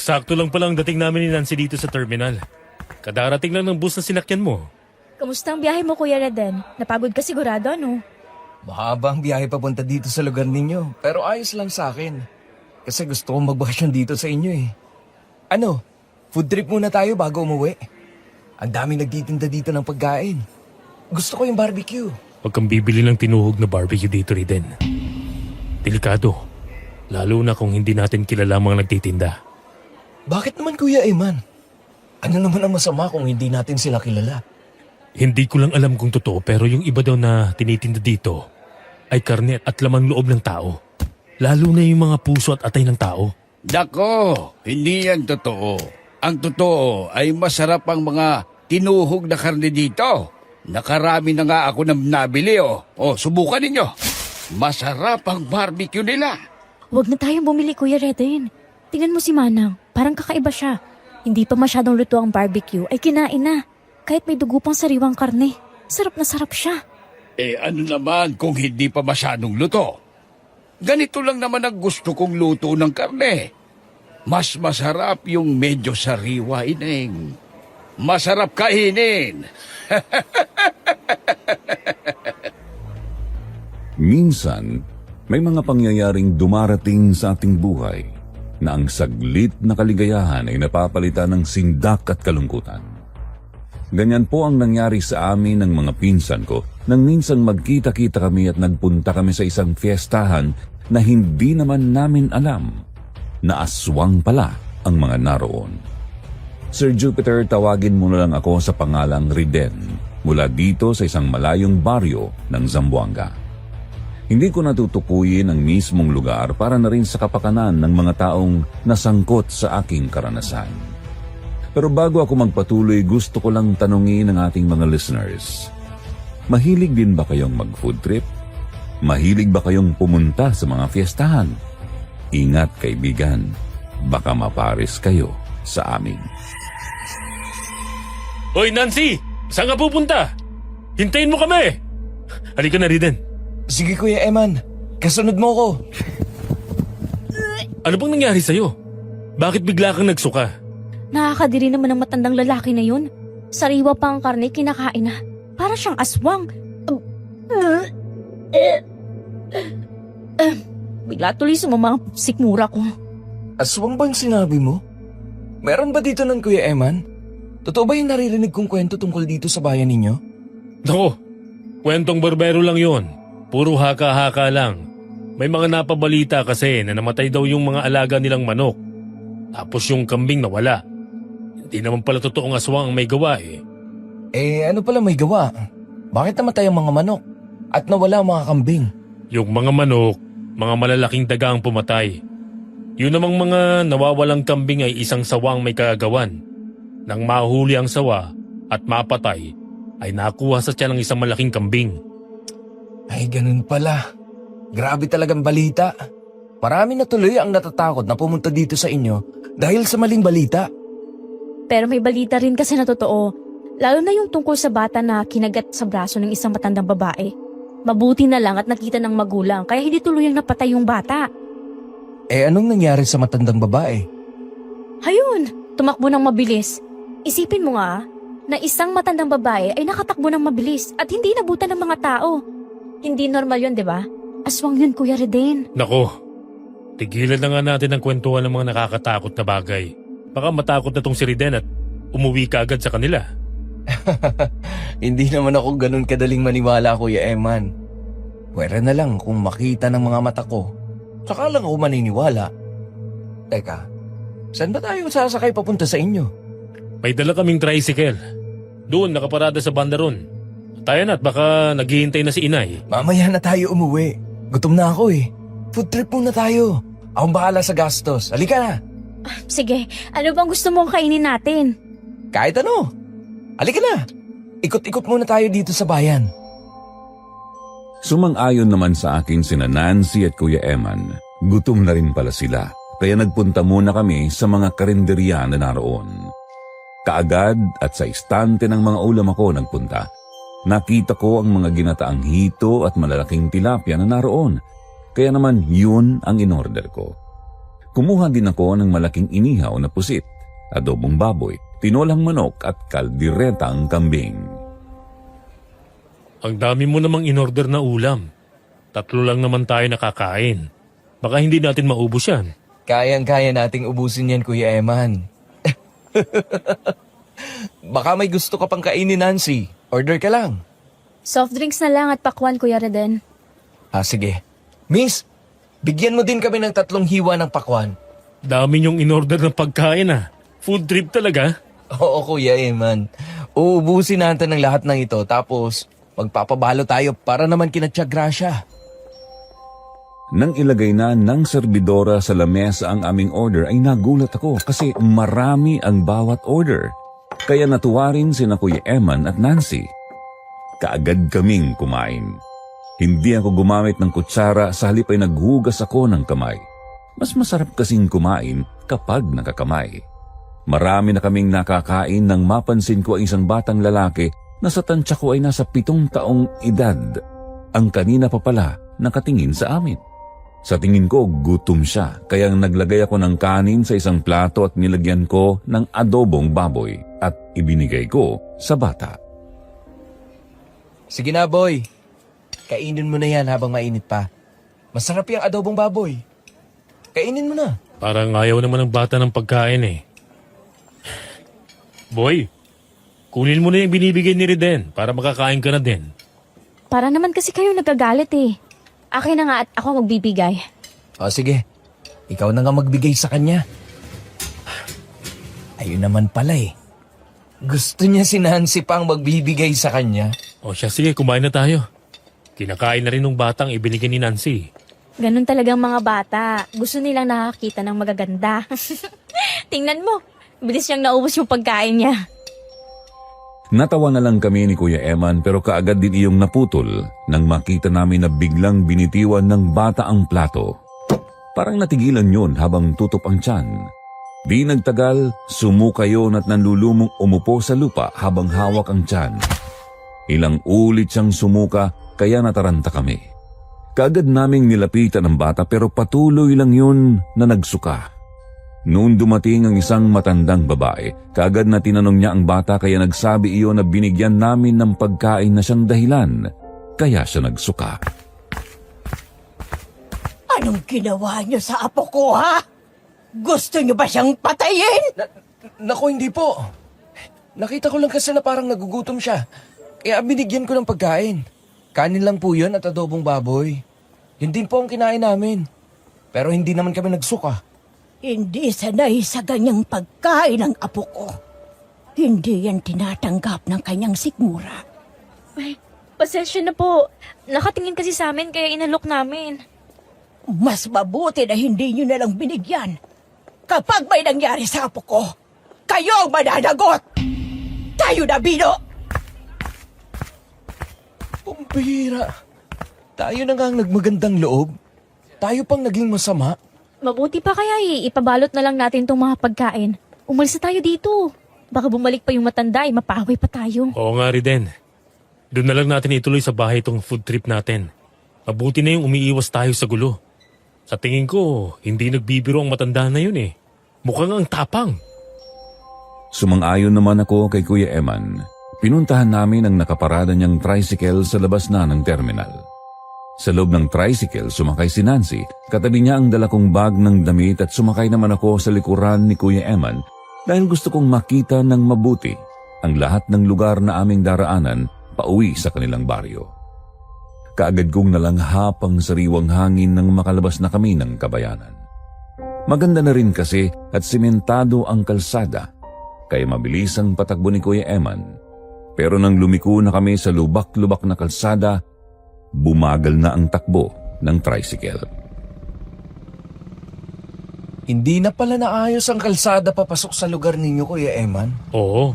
Sakto lang palang dating namin ni Nancy dito sa terminal. Kadarating lang ng bus na sinakyan mo. Kamusta ang biyahe mo, Kuya Reden? Napagod ka sigurado, ano? Mahaba ang biyahe papunta dito sa lugar ninyo, pero ayos lang sa akin. Kasi gusto kong magbakasyon dito sa inyo eh. Ano, food trip muna tayo bago umuwi. Ang daming nagtitinda dito ng pagkain. Gusto ko yung barbecue. Huwag kang bibili ng tinuhog na barbecue dito, Riden. Delikado. Lalo na kung hindi natin kilala ang mga nagtitinda. Bakit naman Kuya Eman? Ano naman ang masama kung hindi natin sila kilala? Hindi ko lang alam kung totoo pero yung iba daw na tinitinda dito ay karne at lamang loob ng tao. Lalo na yung mga puso at atay ng tao. Dako, hindi yan totoo. Ang totoo ay masarap ang mga tinuhog na karne dito. Nakarami na nga ako na nabili O, subukan ninyo. Masarap ang barbecue nila. Huwag na tayong bumili, Kuya Reden. Tingnan mo si Manang, parang kakaiba siya. Hindi pa masyadong luto ang barbecue, ay kinain na. Kahit may dugo pang sariwang karne, sarap na sarap siya. Ano naman kung hindi pa masyadong luto? Ganito lang naman ang gusto kong luto ng karne. Mas masarap yung medyo sariwa, ineng. Masarap kainin. Minsan, may mga pangyayaring dumarating sa ating buhay na ang saglit na kaligayahan ay napapalitan ng sindak at kalungkutan. Ganyan po ang nangyari sa amin ng mga pinsan ko nang minsan magkita-kita kami at nagpunta kami sa isang fiestahan na hindi naman namin alam na aswang pala ang mga naroon. Sir Jupiter, tawagin mo na lang ako sa pangalang Riden mula dito sa isang malayong baryo ng Zamboanga. Hindi ko natutukuyin ang mismong lugar para na rin sa kapakanan ng mga taong nasangkot sa aking karanasan. Pero bago ako magpatuloy, gusto ko lang tanungin ang ating mga listeners. Mahilig din ba kayong mag-food trip? Mahilig ba kayong pumunta sa mga fiestahan? Ingat kaibigan, baka maparis kayo sa amin. Hoy Nancy! Saan ka pupunta? Hintayin mo kami! Halika na, Riden. Sige Kuya Eman, kasunod mo ko. Ano bang nangyari sa'yo? Bakit bigla kang nagsuka? Nakakadiri naman ng matandang lalaki na yun. Sariwa pa ang karne, kinakain na. Para siyang aswang. Bigla tuloy sumama ang sikmura ko. Aswang bang sinabi mo? Meron ba dito ng Kuya Eman? Totoo ba yung naririnig kong kwento tungkol dito sa bayan ninyo? Naku, kwentong barbero lang yon. Puro haka-haka lang. May mga napabalita kasi na namatay daw yung mga alaga nilang manok. Tapos yung kambing nawala. Hindi naman pala totoong aswang ang may gawa eh. Ano pala may gawa? Bakit namatay ang mga manok? At nawala ang mga kambing? Yung mga manok, mga malalaking daga ang pumatay. Yun namang mga nawawalang kambing ay isang sawang may kagagawan. Nang mahuli ang sawa at mapatay, ay nakuha sa tiyan ng isang malaking kambing. Ay, ganun pala. Grabe talagang balita. Marami na tuloy ang natatakot na pumunta dito sa inyo dahil sa maling balita. Pero may balita rin kasi na totoo. Lalo na yung tungkol sa bata na kinagat sa braso ng isang matandang babae. Mabuti na lang at nakita ng magulang kaya hindi tuluyang napatay yung bata. Anong nangyari sa matandang babae? Hayun, tumakbo ng mabilis. Isipin mo nga na isang matandang babae ay nakatakbo ng mabilis at hindi nabutan ng mga tao. Hindi normal yun, di ba? Aswang yun, Kuya Reden. Nako, tigilan na nga natin ang kwentuhan ng mga nakakatakot na bagay. Baka matakot na tong si Riden at umuwi ka agad sa kanila. Hindi naman ako ganun kadaling maniwala, Kuya Eman. Pwera na lang kung makita ng mga mata ko. Saka lang ako maniniwala. Teka, saan ba tayo sasakay papunta sa inyo? May dala kaming tricycle. Doon, nakaparada sa bandaron. Tayo na at baka naghihintay na si inay. Mamaya na tayo umuwi. Gutom na ako eh. Food trip muna tayo. Akong bahala sa gastos. Halika na. Sige, ano bang gusto mong kainin natin? Kahit ano. Halika na. Ikot-ikot muna tayo dito sa bayan. Sumang-ayon naman sa akin sina Nancy at Kuya Eman. Gutom na rin pala sila. Kaya nagpunta muna kami sa mga karinderya na naroon. Kaagad at sa istante ng mga ulam ako nagpunta. Nakita ko ang mga ginataang hito at malalaking tilapia na naroon. Kaya naman yun ang inorder ko. Kumuha din ako ng malaking inihaw na pusit, adobong baboy, tinolang manok at kaldiretang kambing. Ang dami mo namang in-order na ulam. 3 lang naman tayo nakakain. Baka hindi natin maubos yan. Kayang-kaya nating ubusin yan, Kuya Eman. Baka may gusto ka pang kainin, Nancy. Order ka lang. Soft drinks na lang at pakwan, Kuya Reden. Sige. Miss, bigyan mo din kami ng 3 hiwa ng pakwan. Dami niyong in-order ng pagkain ah. Food trip talaga. Oo, Kuya Eman. Uubusin natin ng lahat ng ito, tapos magpapabalo tayo para naman kina Tia Gracia. Nang ilagay na ng serbidora sa lamesa ang aming order ay nagulat ako kasi marami ang bawat order. Kaya natuwa rin sina Kuya Eman at Nancy. Kaagad kaming kumain. Hindi ako gumamit ng kutsara, sa halip ay naghugas ako ng kamay. Mas masarap kasing kumain kapag nakakamay. Marami na kaming nakakain nang mapansin ko ang isang batang lalaki na sa tansya ko ay nasa 7 taong edad. Ang kanina pa pala nakatingin sa amin. Sa tingin ko, gutom siya, kaya naglagay ako ng kanin sa isang plato at nilagyan ko ng adobong baboy at ibinigay ko sa bata. Sige na, boy. Kainin mo na yan habang mainit pa. Masarap yung adobong baboy. Kainin mo na. Parang ayaw naman ng bata ng pagkain eh. Boy, kunin mo na yung binibigay ni Reden para makakain ka na din. Para naman kasi kayo nagagalit eh. Akin na nga at ako magbibigay. Sige. Ikaw na nga magbigay sa kanya. Ayun naman pala eh. Gusto niya si Nancy pang magbibigay sa kanya. O siya, sige, kumain na tayo. Kinakain na rin ng batang ibinigay ni Nancy. Ganun talagang mga bata. Gusto nilang nakakita ng magaganda. Tingnan mo. Bilis niyang naubos yung pagkain niya. Natawa na lang kami ni Kuya Eman pero kaagad din iyong naputol nang makita namin na biglang binitiwan ng bata ang plato. Parang natigilan yun habang tutup ang tiyan. Di nagtagal, sumuka yun at nanlulumong umupo sa lupa habang hawak ang tiyan. Ilang ulit siyang sumuka kaya nataranta kami. Kaagad naming nilapitan ang bata pero patuloy lang yun na nagsuka. Noon dumating ang isang matandang babae, kaagad na tinanong niya ang bata kaya nagsabi iyon na binigyan namin ng pagkain na siyang dahilan, kaya siya nagsuka. Anong ginawa niyo sa apo ko, ha? Gusto niyo ba siyang patayin? Naku, hindi po. Nakita ko lang kasi na parang nagugutom siya. Kaya binigyan ko ng pagkain. Kanin lang po yun at adobong baboy. Yun din po ang kinain namin. Pero hindi naman kami nagsuka. Hindi sanay sa ganyang pagkain ng apo ko. Hindi yan tinatanggap ng kanyang sikmura. Ay, pasensya na po. Nakatingin kasi sa amin kaya inalok namin. Mas mabuti na hindi niyo na lang binigyan. Kapag may nangyari sa apo ko, kayo ang mananagot! Tayo na, Bino! Pambira. Tayo na nga ang nagmagandang loob. Tayo pang naging masama. Mabuti pa kaya ipabalot na lang natin itong mga pagkain. Umalis na tayo dito. Baka bumalik pa yung matanda mapaway pa tayo. Oo nga, Reden. Doon na lang natin ituloy sa bahay itong food trip natin. Mabuti na yung umiiwas tayo sa gulo. Sa tingin ko, hindi nagbibiro ang matanda na yun eh. Mukhang ang tapang. Sumang-ayon naman ako kay Kuya Eman. Pinuntahan namin ang nakaparada niyang tricycle sa labas na ng terminal. Sa loob ng tricycle, sumakay si Nancy. Katabi niya ang dala kong bag ng damit at sumakay naman ako sa likuran ni Kuya Eman dahil gusto kong makita ng mabuti ang lahat ng lugar na aming daraanan pauwi sa kanilang baryo. Kaagad kong nalanghap ang sariwang hangin nang makalabas na kami ng kabayanan. Maganda na rin kasi at simentado ang kalsada, kaya mabilis ang patakbo ni Kuya Eman. Pero nang lumiko na kami sa lubak-lubak na kalsada, bumagal na ang takbo ng tricycle. Hindi na pala naayos ang kalsada papasok sa lugar ninyo, Kuya Eman. Oo.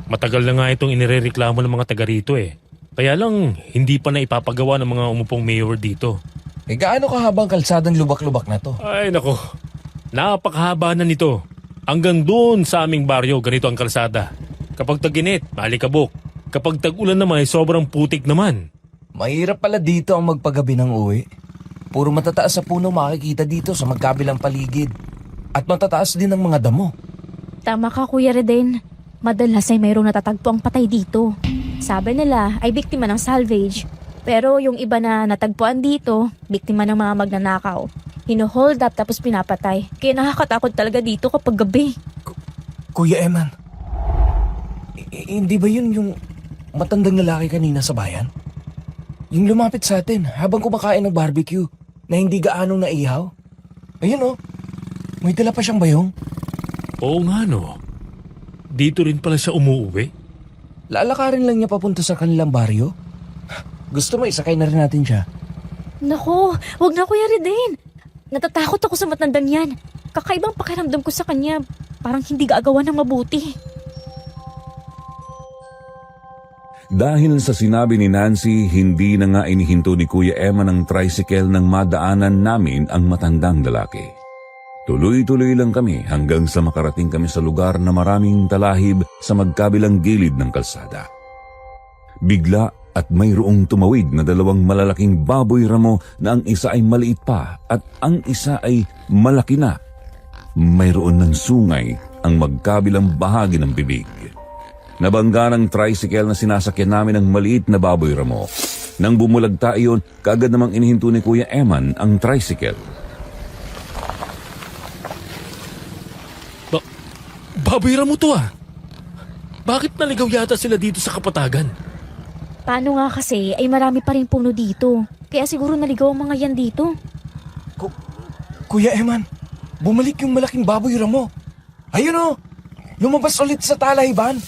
Matagal na nga itong inirereklamo ng mga taga rito eh. Kaya lang, hindi pa na ipapagawa ng mga umupong mayor dito. Gaano kahabang kalsadang lubak-lubak na to? Ay nako, napakahaba na nito. Hanggang doon sa aming baryo, ganito ang kalsada. Kapag tag-init, malikabok. Kapag tag-ulan naman ay sobrang putik naman. Mahirap pala dito ang magpagabi ng uwi. Puro matataas sa puno makikita dito sa magkabilang paligid. At matataas din ang mga damo. Tama ka, Kuya Reden. Madalas ay mayroong natatagpo ang patay dito. Sabi nila ay biktima ng salvage. Pero yung iba na natagpuan dito, biktima ng mga magnanakaw. Hino-hold up tapos pinapatay. Kaya nakakatakot talaga dito kapag gabi. Kuya Eman, hindi ba yun yung matandang lalaki kanina sa bayan? Yung lumapit sa atin habang kumakain ng barbecue na hindi gaanong naihaw? Ayun oh, may dala pa siyang bayong. Oo nga no. Dito rin pala siya umuwi. Lalakarin lang niya papunta sa kanilang baryo. Gusto mo isakay na rin natin siya? Nako, wag na, Kuya Reden. Natatakot ako sa matandang yan. Kakaibang pakiramdam ko sa kanya. Parang hindi gaagawa ng mabuti. Dahil sa sinabi ni Nancy, hindi na nga inihinto ni Kuya Eman ang tricycle nang madaanan namin ang matandang lalaki. Tuloy-tuloy lang kami hanggang sa makarating kami sa lugar na maraming talahib sa magkabilang gilid ng kalsada. Bigla at mayroong tumawid na dalawang malalaking baboy ramo na ang isa ay maliit pa at ang isa ay malaki na. Mayroon ng sungay ang magkabilang bahagi ng bibig. Nabangga ng tricycle na sinasakyan namin ang maliit na baboy ramo. Nang bumulagta iyon, kaagad namang inihinto ni Kuya Eman ang tricycle. Baboy mo to ah. Bakit naligaw yata sila dito sa kapatagan? Paano nga kasi ay marami pa rin puno dito. Kaya siguro naligaw ang mga yan dito. Kuya Eman, bumalik yung malaking baboy ramo. Ayun oh, lumabas ulit sa talahiban.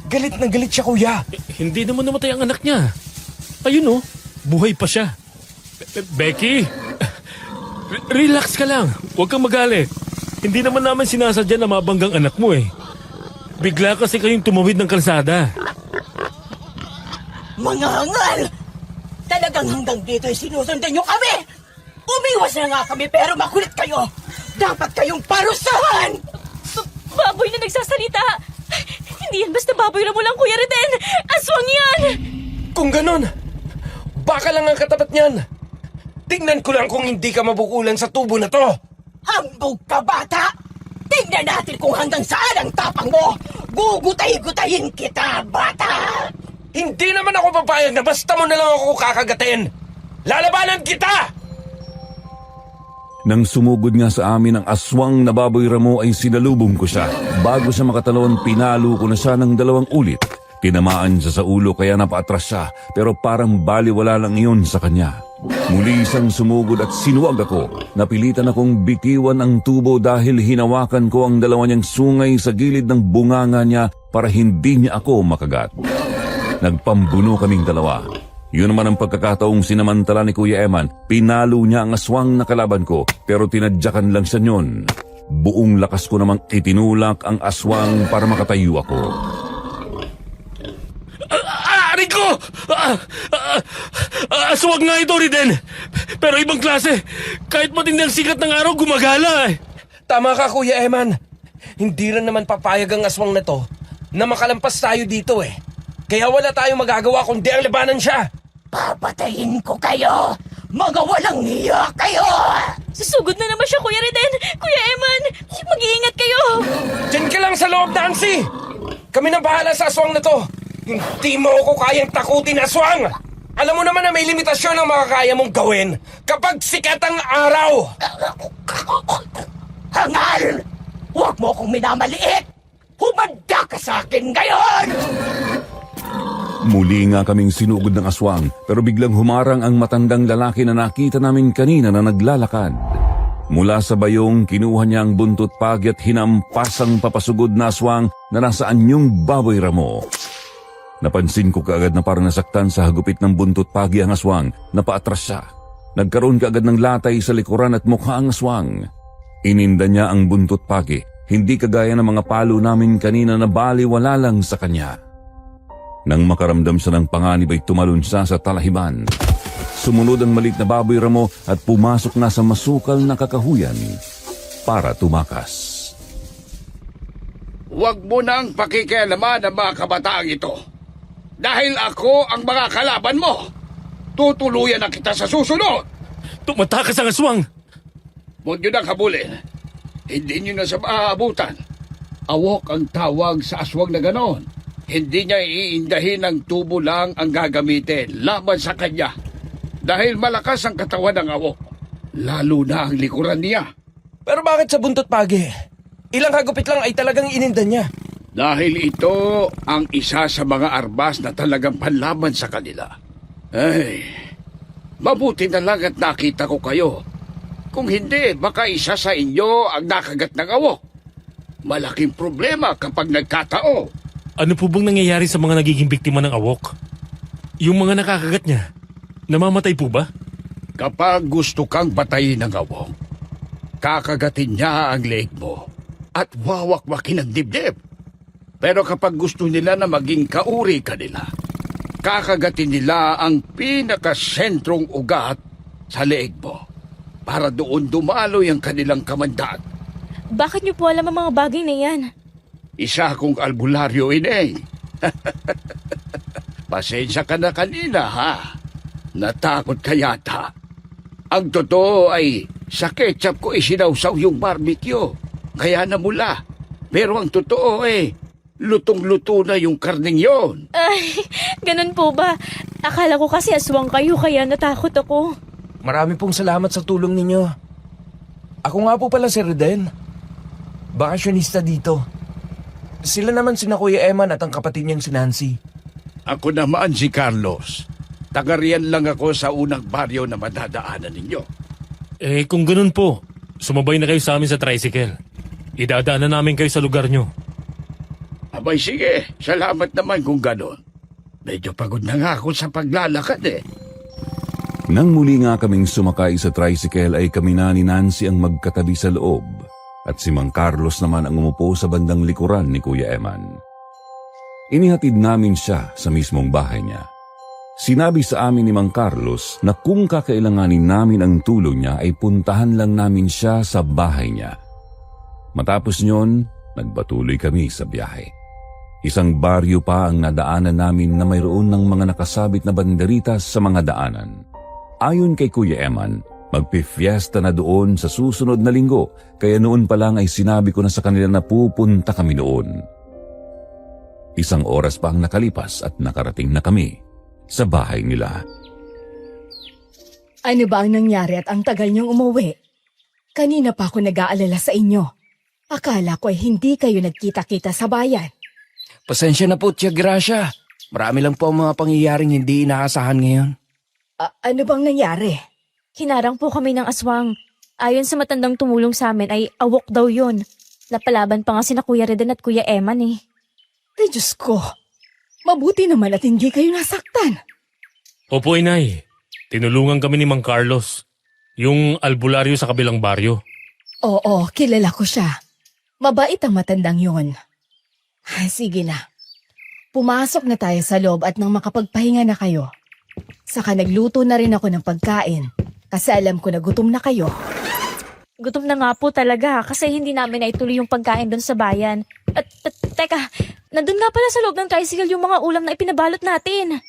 Galit na galit siya, kuya. Hindi naman namatay ang anak niya. Ayun oh, buhay pa siya. Becky, relax ka lang. Huwag kang magalit. Hindi naman namin sinasadya na mabanggang anak mo eh. Bigla kasi kayong tumawid ng kalsada. Mga hangal! Talagang hanggang dito ay sinusundan niyo kami! Umiwas na nga kami pero makulit kayo! Dapat kayong parusahan! Baboy na nagsasalita! Hindi yan basta baboy mo lang, Kuya Reden! Aswang yan! Kung ganon, baka lang ang katapat niyan. Tingnan ko lang kung hindi ka mabukulan sa tubo na to. Hambog ka, bata! Tingnan natin kung hanggang saan ang tapang mo! Gugutay-gutayin kita, bata! Hindi naman ako papayag na basta mo na lang ako kakagatin. Lalabanan kita! Nang sumugod nga sa amin ang aswang na baboy ramo ay sinalubong ko siya. Bago siya makatalon, pinalo ko na siya ng 2 ulit. Tinamaan siya sa ulo kaya napaatras siya, pero parang baliwala lang iyon sa kanya. Muli siyang sumugod at sinuwag ako. Napilitan akong bitiwan ang tubo dahil hinawakan ko ang 2 niyang sungay sa gilid ng bunganga niya para hindi niya ako makagat. Nagpambuno kaming 2. Yun naman ang pagkakataong sinamantala ni Kuya Eman. Pinalo niya ang aswang na kalaban ko pero tinadyakan lang siya niyon. Buong lakas ko namang itinulak ang aswang para makatayo ako. Aari ko! Aswag nga ito, Reden. Pero ibang klase. Kahit matindi ang sikat ng araw, gumagala eh. Tama ka, Kuya Eman. Hindi rin naman papayag ang aswang na to na makalampas tayo dito eh. Kaya wala tayong magagawa kundi ang labanan siya. Papatayin ko kayo! Mga walang hiya kayo! Susugod na naman siya, Kuya Reden! Kuya Eman! Mag-iingat kayo! Diyan ka lang sa loob, Nancy! Kami na bahala sa aswang na to. Hindi mo ako kayang takutin, aswang! Alam mo naman na may limitasyon ang makakaya mong gawin kapag sikat ang araw! Hangal! Huwag mo akong minamaliit! Humanda ka sa akin ngayon! Muli nga kaming sinugod ng aswang pero biglang humarang ang matandang lalaki na nakita namin kanina na naglalakad. Mula sa bayong, kinuha niya ang buntot pagi at hinampas ang papasugod na aswang na nasa anyong baboy ramo. Napansin ko kaagad na parang nasaktan sa hagupit ng buntot pagi ang aswang. Napaatras siya. Nagkaroon kaagad ng latay sa likuran at mukha ang aswang. Ininda niya ang buntot pagi, hindi kagaya ng mga palo namin kanina na baliwala lang sa kanya. Nang makaramdam siya ng panganib ay tumalon siya sa talahiban. Sumunod ang maliit na baboy ramo at pumasok na sa masukal na kakahuyan para tumakas. Huwag mo nang pakikialaman ang mga kabataang ito. Dahil ako ang mga kalaban mo. Tutuluyan na kita sa susunod. Tumatakas ang aswang! Huwag nyo na kabulin. Hindi nyo na siya maaabutan. Awok ang tawag sa aswang na ganon. Hindi niya iindahin ng tubo lang ang gagamitin laban sa kanya. Dahil malakas ang katawan ng awok. Lalo na ang likuran niya. Pero bakit sa buntot pagi? Ilang hagupit lang ay talagang ininda niya. Dahil ito ang isa sa mga arbas na talagang panlaban sa kanila. Ay, mabuti na lang at nakita ko kayo. Kung hindi, baka isa sa inyo ang nakagat ng awok. Malaking problema kapag nagkatao. Ano po bang nangyayari sa mga nagiging biktima ng awok? Yung mga nakakagat niya, namamatay po ba? Kapag gusto kang batayin ng awok, kakagatin niya ang leeg mo at wawakwakin ang dibdib. Pero kapag gusto nila na maging kauri ka nila, kakagatin nila ang pinakasentrong ugat sa leeg mo para doon dumaloy ang kanilang kamandag. Bakit niyo po alam ang mga bagay na yan? Isa akong albularyo, ineng. Pasensya ka na kanina, ha? Natakot ka yata. Ang totoo ay sa ketchup ko isinawsaw yung barbecue. Kaya namula. Pero ang totoo lutong-luto na yung karning yon. Ay, ganun po ba? Akala ko kasi aswang kayo kaya natakot ako. Marami pong salamat sa tulong ninyo. Ako nga po pala si Reden. Bakasyonista dito. Sila naman sina Kuya Eman at ang kapatid niyang si Nancy. Ako naman si Carlos. Tagarian lang ako sa unang baryo na madadaanan ninyo. Kung ganun po, sumabay na kayo sa amin sa tricycle. Idadaanan namin kayo sa lugar nyo. Abay sige, salamat naman kung ganon. Medyo pagod na nga ako sa paglalakad Nang muli nga kaming sumakay sa tricycle ay kami na ni Nancy ang magkatabi sa loob at si Mang Carlos naman ang umupo sa bandang likuran ni Kuya Eman. Inihatid namin siya sa mismong bahay niya. Sinabi sa amin ni Mang Carlos na kung kakailanganin namin ang tulong niya ay puntahan lang namin siya sa bahay niya. Matapos nyon, nagpatuloy kami sa biyahe. Isang baryo pa ang nadaanan namin na mayroon ng mga nakasabit na banderitas sa mga daanan. Ayon kay Kuya Eman, magpifiesta na doon sa susunod na linggo, kaya noon pa lang ay sinabi ko na sa kanila na pupunta kami noon. Isang oras pa ang nakalipas at nakarating na kami sa bahay nila. Ano ba ang nangyari at ang tagal niyong umuwi? Kanina pa ako nag-aalala sa inyo. Akala ko ay hindi kayo nagkita-kita sa bayan. Pasensya na po, Tia Gracia. Marami lang po ang mga pangyayaring hindi inaasahan ngayon. Ano bang nangyari? Hinarang po kami ng aswang. Ayon sa matandang tumulong sa amin ay awok daw yun. Napalaban pa nga sina Kuya Reden at Kuya Eman eh. Ay, Diyos ko. Mabuti naman at hindi kayo nasaktan. Opo, inay. Tinulungan kami ni Mang Carlos. Yung albularyo sa kabilang baryo. Oo, kilala ko siya. Mabait ang matandang yon. Ay, sige na. Pumasok na tayo sa loob at nang makapagpahinga na kayo. Saka nagluto na rin ako ng pagkain kasi alam ko na gutom na kayo. Gutom na nga po talaga kasi hindi namin naituloy yung pagkain doon sa bayan. At teka, nandun nga pala sa loob ng tricycle yung mga ulam na ipinabalot natin.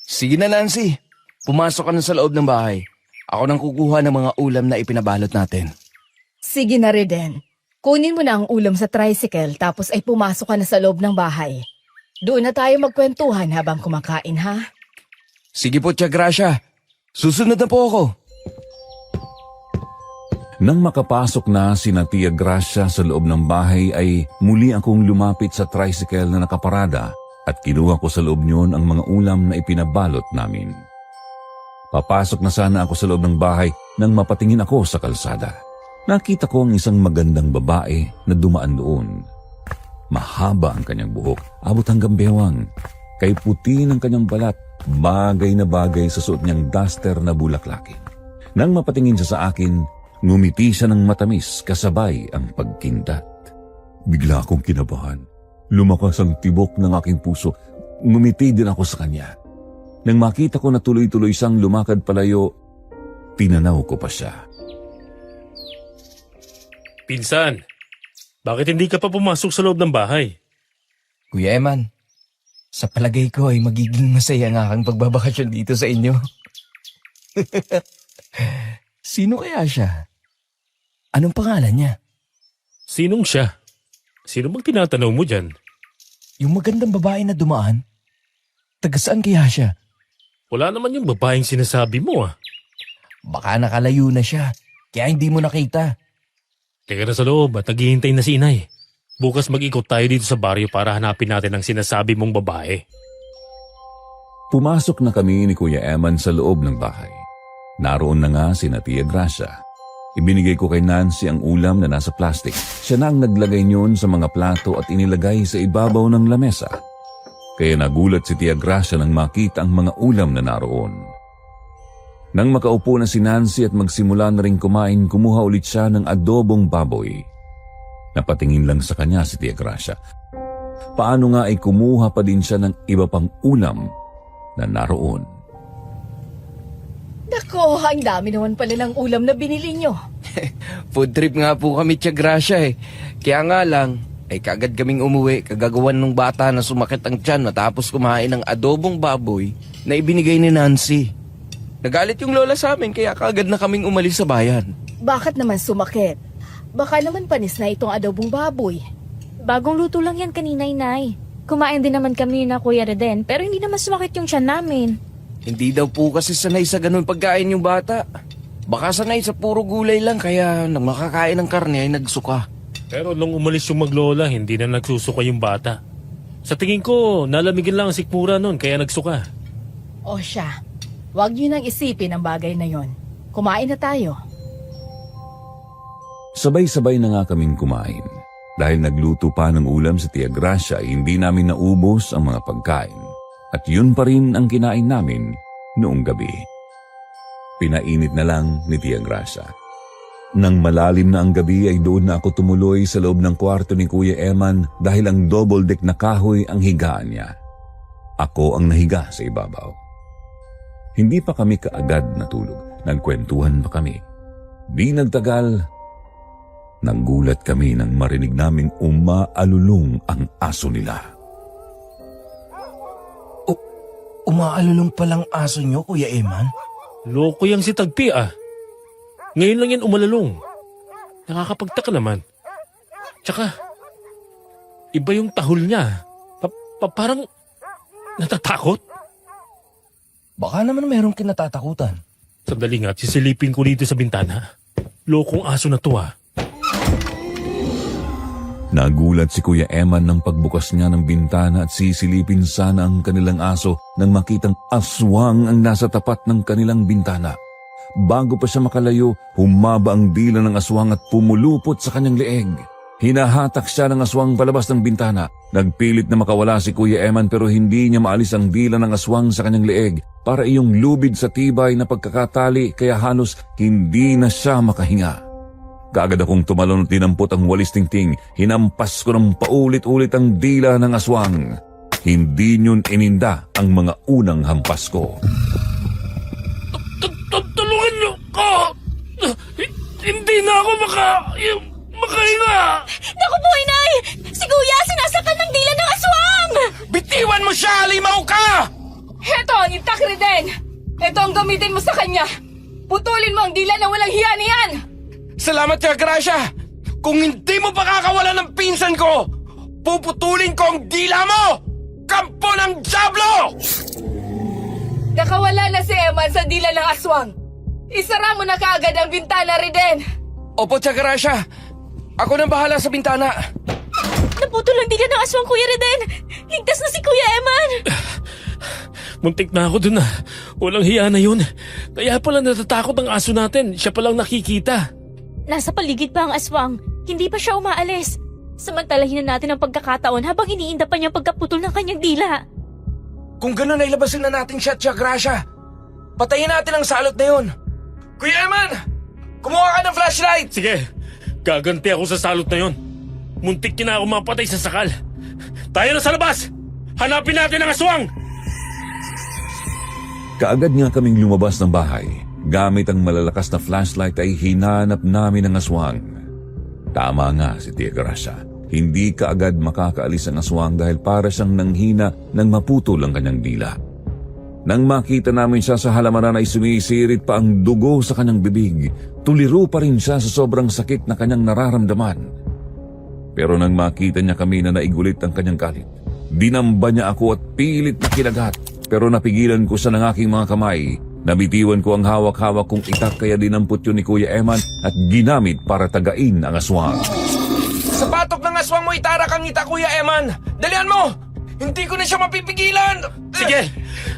Sige na, Nancy. Pumasok ka na sa loob ng bahay. Ako nang kukuha ng mga ulam na ipinabalot natin. Sige na, Reden. Kunin mo na ang ulam sa tricycle tapos ay pumasok ka na sa loob ng bahay. Doon na tayo magkwentuhan habang kumakain, ha? Sige po, Tia Gracia. Susunod na po ako. Nang makapasok na sina Tia Gracia sa loob ng bahay ay muli akong lumapit sa tricycle na nakaparada at kinuha ko sa loob niyon ang mga ulam na ipinabalot namin. Papasok na sana ako sa loob ng bahay nang mapatingin ako sa kalsada. Nakita ko ang isang magandang babae na dumaan doon. Mahaba ang kanyang buhok, abot hanggang bewang. Kay puti ng kanyang balat, bagay na bagay sa suot niyang duster na bulaklakin. Nang mapatingin siya sa akin, ngumiti siya ng matamis kasabay ang pagkindat. Bigla akong kinabahan. Lumakas ang tibok ng aking puso. Ngumiti din ako sa kanya. Nang makita ko na tuloy-tuloy siyang lumakad palayo, tinanaw ko pa siya. Pinsan, bakit hindi ka pa pumasok sa loob ng bahay? Kuya Eman, sa palagay ko ay magiging masaya ang aking pagbabakasyon dito sa inyo. Sino kaya siya? Anong pangalan niya? Sinong siya? Sino bang tinatanaw mo dyan? Yung magandang babae na dumaan? Taga saan kaya siya? Wala naman yung babaeng sinasabi mo ah. Baka nakalayo na siya, kaya hindi mo nakita. Teka na sa loob at naghihintay na si inay. Bukas mag-ikot tayo dito sa baryo para hanapin natin ang sinasabi mong babae. Pumasok na kami ni Kuya Eman sa loob ng bahay. Naroon na nga si Tia Gracia. Ibinigay ko kay Nancy ang ulam na nasa plastic. Siya na ang naglagay niyon sa mga plato at inilagay sa ibabaw ng lamesa. Kaya nagulat si Tia Gracia nang makita ang mga ulam na naroon. Nang makaupo na si Nancy at magsimula na rin kumain, kumuha ulit siya ng adobong baboy. Napatingin lang sa kanya si Tia Gracia. Paano nga ay kumuha pa din siya ng iba pang ulam na naroon. Nako, ang dami naman pala ng ulam na binili nyo. Food trip nga po kami, Tia Gracia eh. Kaya nga lang, ay kagad kaming umuwi, kagagawan ng bata na sumakit ang tiyan matapos kumain ng adobong baboy na ibinigay ni Nancy. Nagalit yung lola sa amin kaya kagad na kaming umalis sa bayan. Bakit naman sumakit? Baka naman panis na itong adobong baboy. Bagong luto lang yan kanina, inay. Kumain din naman kami na Kuya Reden, pero hindi naman sumakit yung tiyan namin. Hindi daw po kasi sanay sa ganun pagkain yung bata. Baka sanay sa puro gulay lang kaya nang makakain ng karne ay nagsuka. Pero nung umalis yung maglola, hindi na nagsusuka yung bata. Sa tingin ko, nalamigin lang ang sikmura nun kaya nagsuka. O siya, huwag nyo nang isipin ang bagay na yon. Kumain na tayo. Sabay-sabay na nga kaming kumain. Dahil nagluto pa ng ulam si Tia Gracia ay hindi namin naubos ang mga pagkain. At yun pa rin ang kinain namin noong gabi. Pinainit na lang ni Tia Gracia. Nang malalim na ang gabi ay doon na ako tumuloy sa loob ng kwarto ni Kuya Eman dahil ang double deck na kahoy ang higaan niya. Ako ang nahiga sa ibabaw. Hindi pa kami kaagad natulog. Nagkwentuhan pa kami. Di nagtagal, nagulat kami nang marinig naming umaalulong ang aso nila. Umaalulong palang aso nyo, Kuya Eman? Loko yang si Tagpi ah. Ngayon lang yan umalalong. Nakakapagtaka naman. Tsaka, iba yung tahol niya. Parang natatakot. Baka naman merong kinatatakutan. Sandali nga, sisilipin ko dito sa bintana. Lokong aso na to ah. Nagulat si Kuya Eman nang pagbukas niya ng bintana at sisilipin sana ang kanilang aso nang makitang aswang ang nasa tapat ng kanilang bintana. Bago pa siya makalayo, humaba ang dila ng aswang at pumulupot sa kanyang leeg. Hinahatak siya ng aswang palabas ng bintana. Nagpilit na makawala si Kuya Eman pero hindi niya maalis ang dila ng aswang sa kanyang leeg para iyong lubid sa tibay na pagkakatali kaya halos hindi na siya makahinga. Kaagad akong tumalon at dinampot ang walis tingting. Hinampas ko ng paulit-ulit ang dila ng aswang. Hindi niyon ininda ang mga unang hampas ko. Tulungan niyo ko! Hindi na ako makahinga! Naku po, inay! Si Kuya, sinasaktan ng dila ng aswang! Bitiwan mo siya! Limaw ka! Heto ang itak, Reden! Ito ang gamitin mo sa kanya! Putulin mo ang dila na walang hiya niyan! Salamat, Tia Gracia! Kung hindi mo pakakawalan ng pinsan ko, puputulin ko ang dila mo! Kampo ng Diablo! Nakawala na si Eman sa dila ng aswang. Isara mo na kaagad ang bintana, Reden. Opo, Tia Gracia. Ako nang bahala sa bintana. Naputol ang dila ng aswang, Kuya Reden! Ligtas na si Kuya Eman! Muntik na ako dun ah. Walang hiya na yun. Kaya pala natatakot ang aso natin. Siya palang nakikita. Nasa paligid pa ang aswang. Hindi pa siya umaalis. Samantalahin na natin ang pagkakataon habang iniinda pa niya ang pagkaputol ng kanyang dila. Kung gano'n ay labasin na natin siya, Tia Gracia. Patayin natin ang salot na yun. Kuya Eman! Kumuha ka ng flashlight! Sige, gaganti ako sa salot na yun. Muntik na ako mapatay sa sakal. Tayo na sa labas! Hanapin natin ang aswang! Kaagad nga kaming lumabas ng bahay. Gamit ang malalakas na flashlight ay hinanap namin ang aswang. Tama nga si Tia Gracia. Hindi kaagad makakaalis ang aswang dahil para siyang nanghina nang maputol ang kanyang dila. Nang makita namin siya sa halamanan ay sumisirit pa ang dugo sa kanyang bibig. Tuliro pa rin siya sa sobrang sakit na kanyang nararamdaman. Pero nang makita niya kami na naigulit ang kanyang galit, dinamba niya ako at pilit na kinagat. Pero napigilan ko siya ng aking mga kamay. Nabitiwan ko ang hawak-hawak kong itak kaya dinampot yun ni Kuya Eman at ginamit para tagain ang aswang. Sa patok ng aswang mo itarak ang ita, Kuya Eman! Dalian mo! Hindi ko na siya mapipigilan! Sige,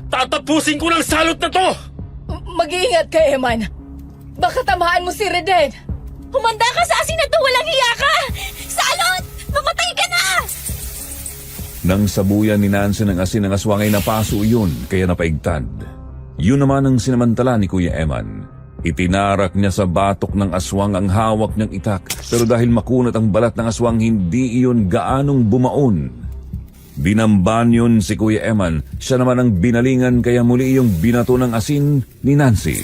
tatapusin ko ng salot na to! Mag-iingat ka, Eman. Baka tamaan mo si Reden. Humanda ka sa asin na to, walang hiya ka! Salot! Mamatay ka na! Nang sabuyan ni Nancy ng asin ng aswang ay napaso yun kaya napaigtad. Yun naman ang sinamantala ni Kuya Eman. Itinarak niya sa batok ng aswang ang hawak niyang itak pero dahil makunat ang balat ng aswang hindi iyon gaanong bumaon. Binamban yun si Kuya Eman, siya naman ang binalingan kaya muli yung binato ng asin ni Nancy.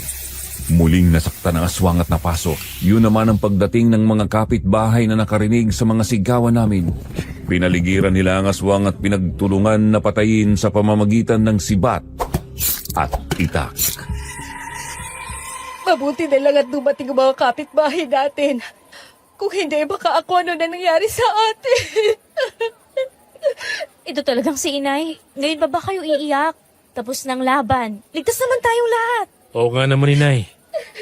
Muling nasaktan ang aswang at napaso. Yun naman ang pagdating ng mga kapitbahay na nakarinig sa mga sigawan namin. Pinaligiran nila ang aswang at pinagtulungan na patayin sa pamamagitan ng sibat at itak. Mabuti na lang at dumating ang mga kapitbahay natin. Kung hindi, baka ako ano na nangyari sa atin. Ito talagang si inay. Ngayon ba ba kayo iiyak? Tapos ng laban. Ligtas naman tayong lahat. Oo nga naman, inay.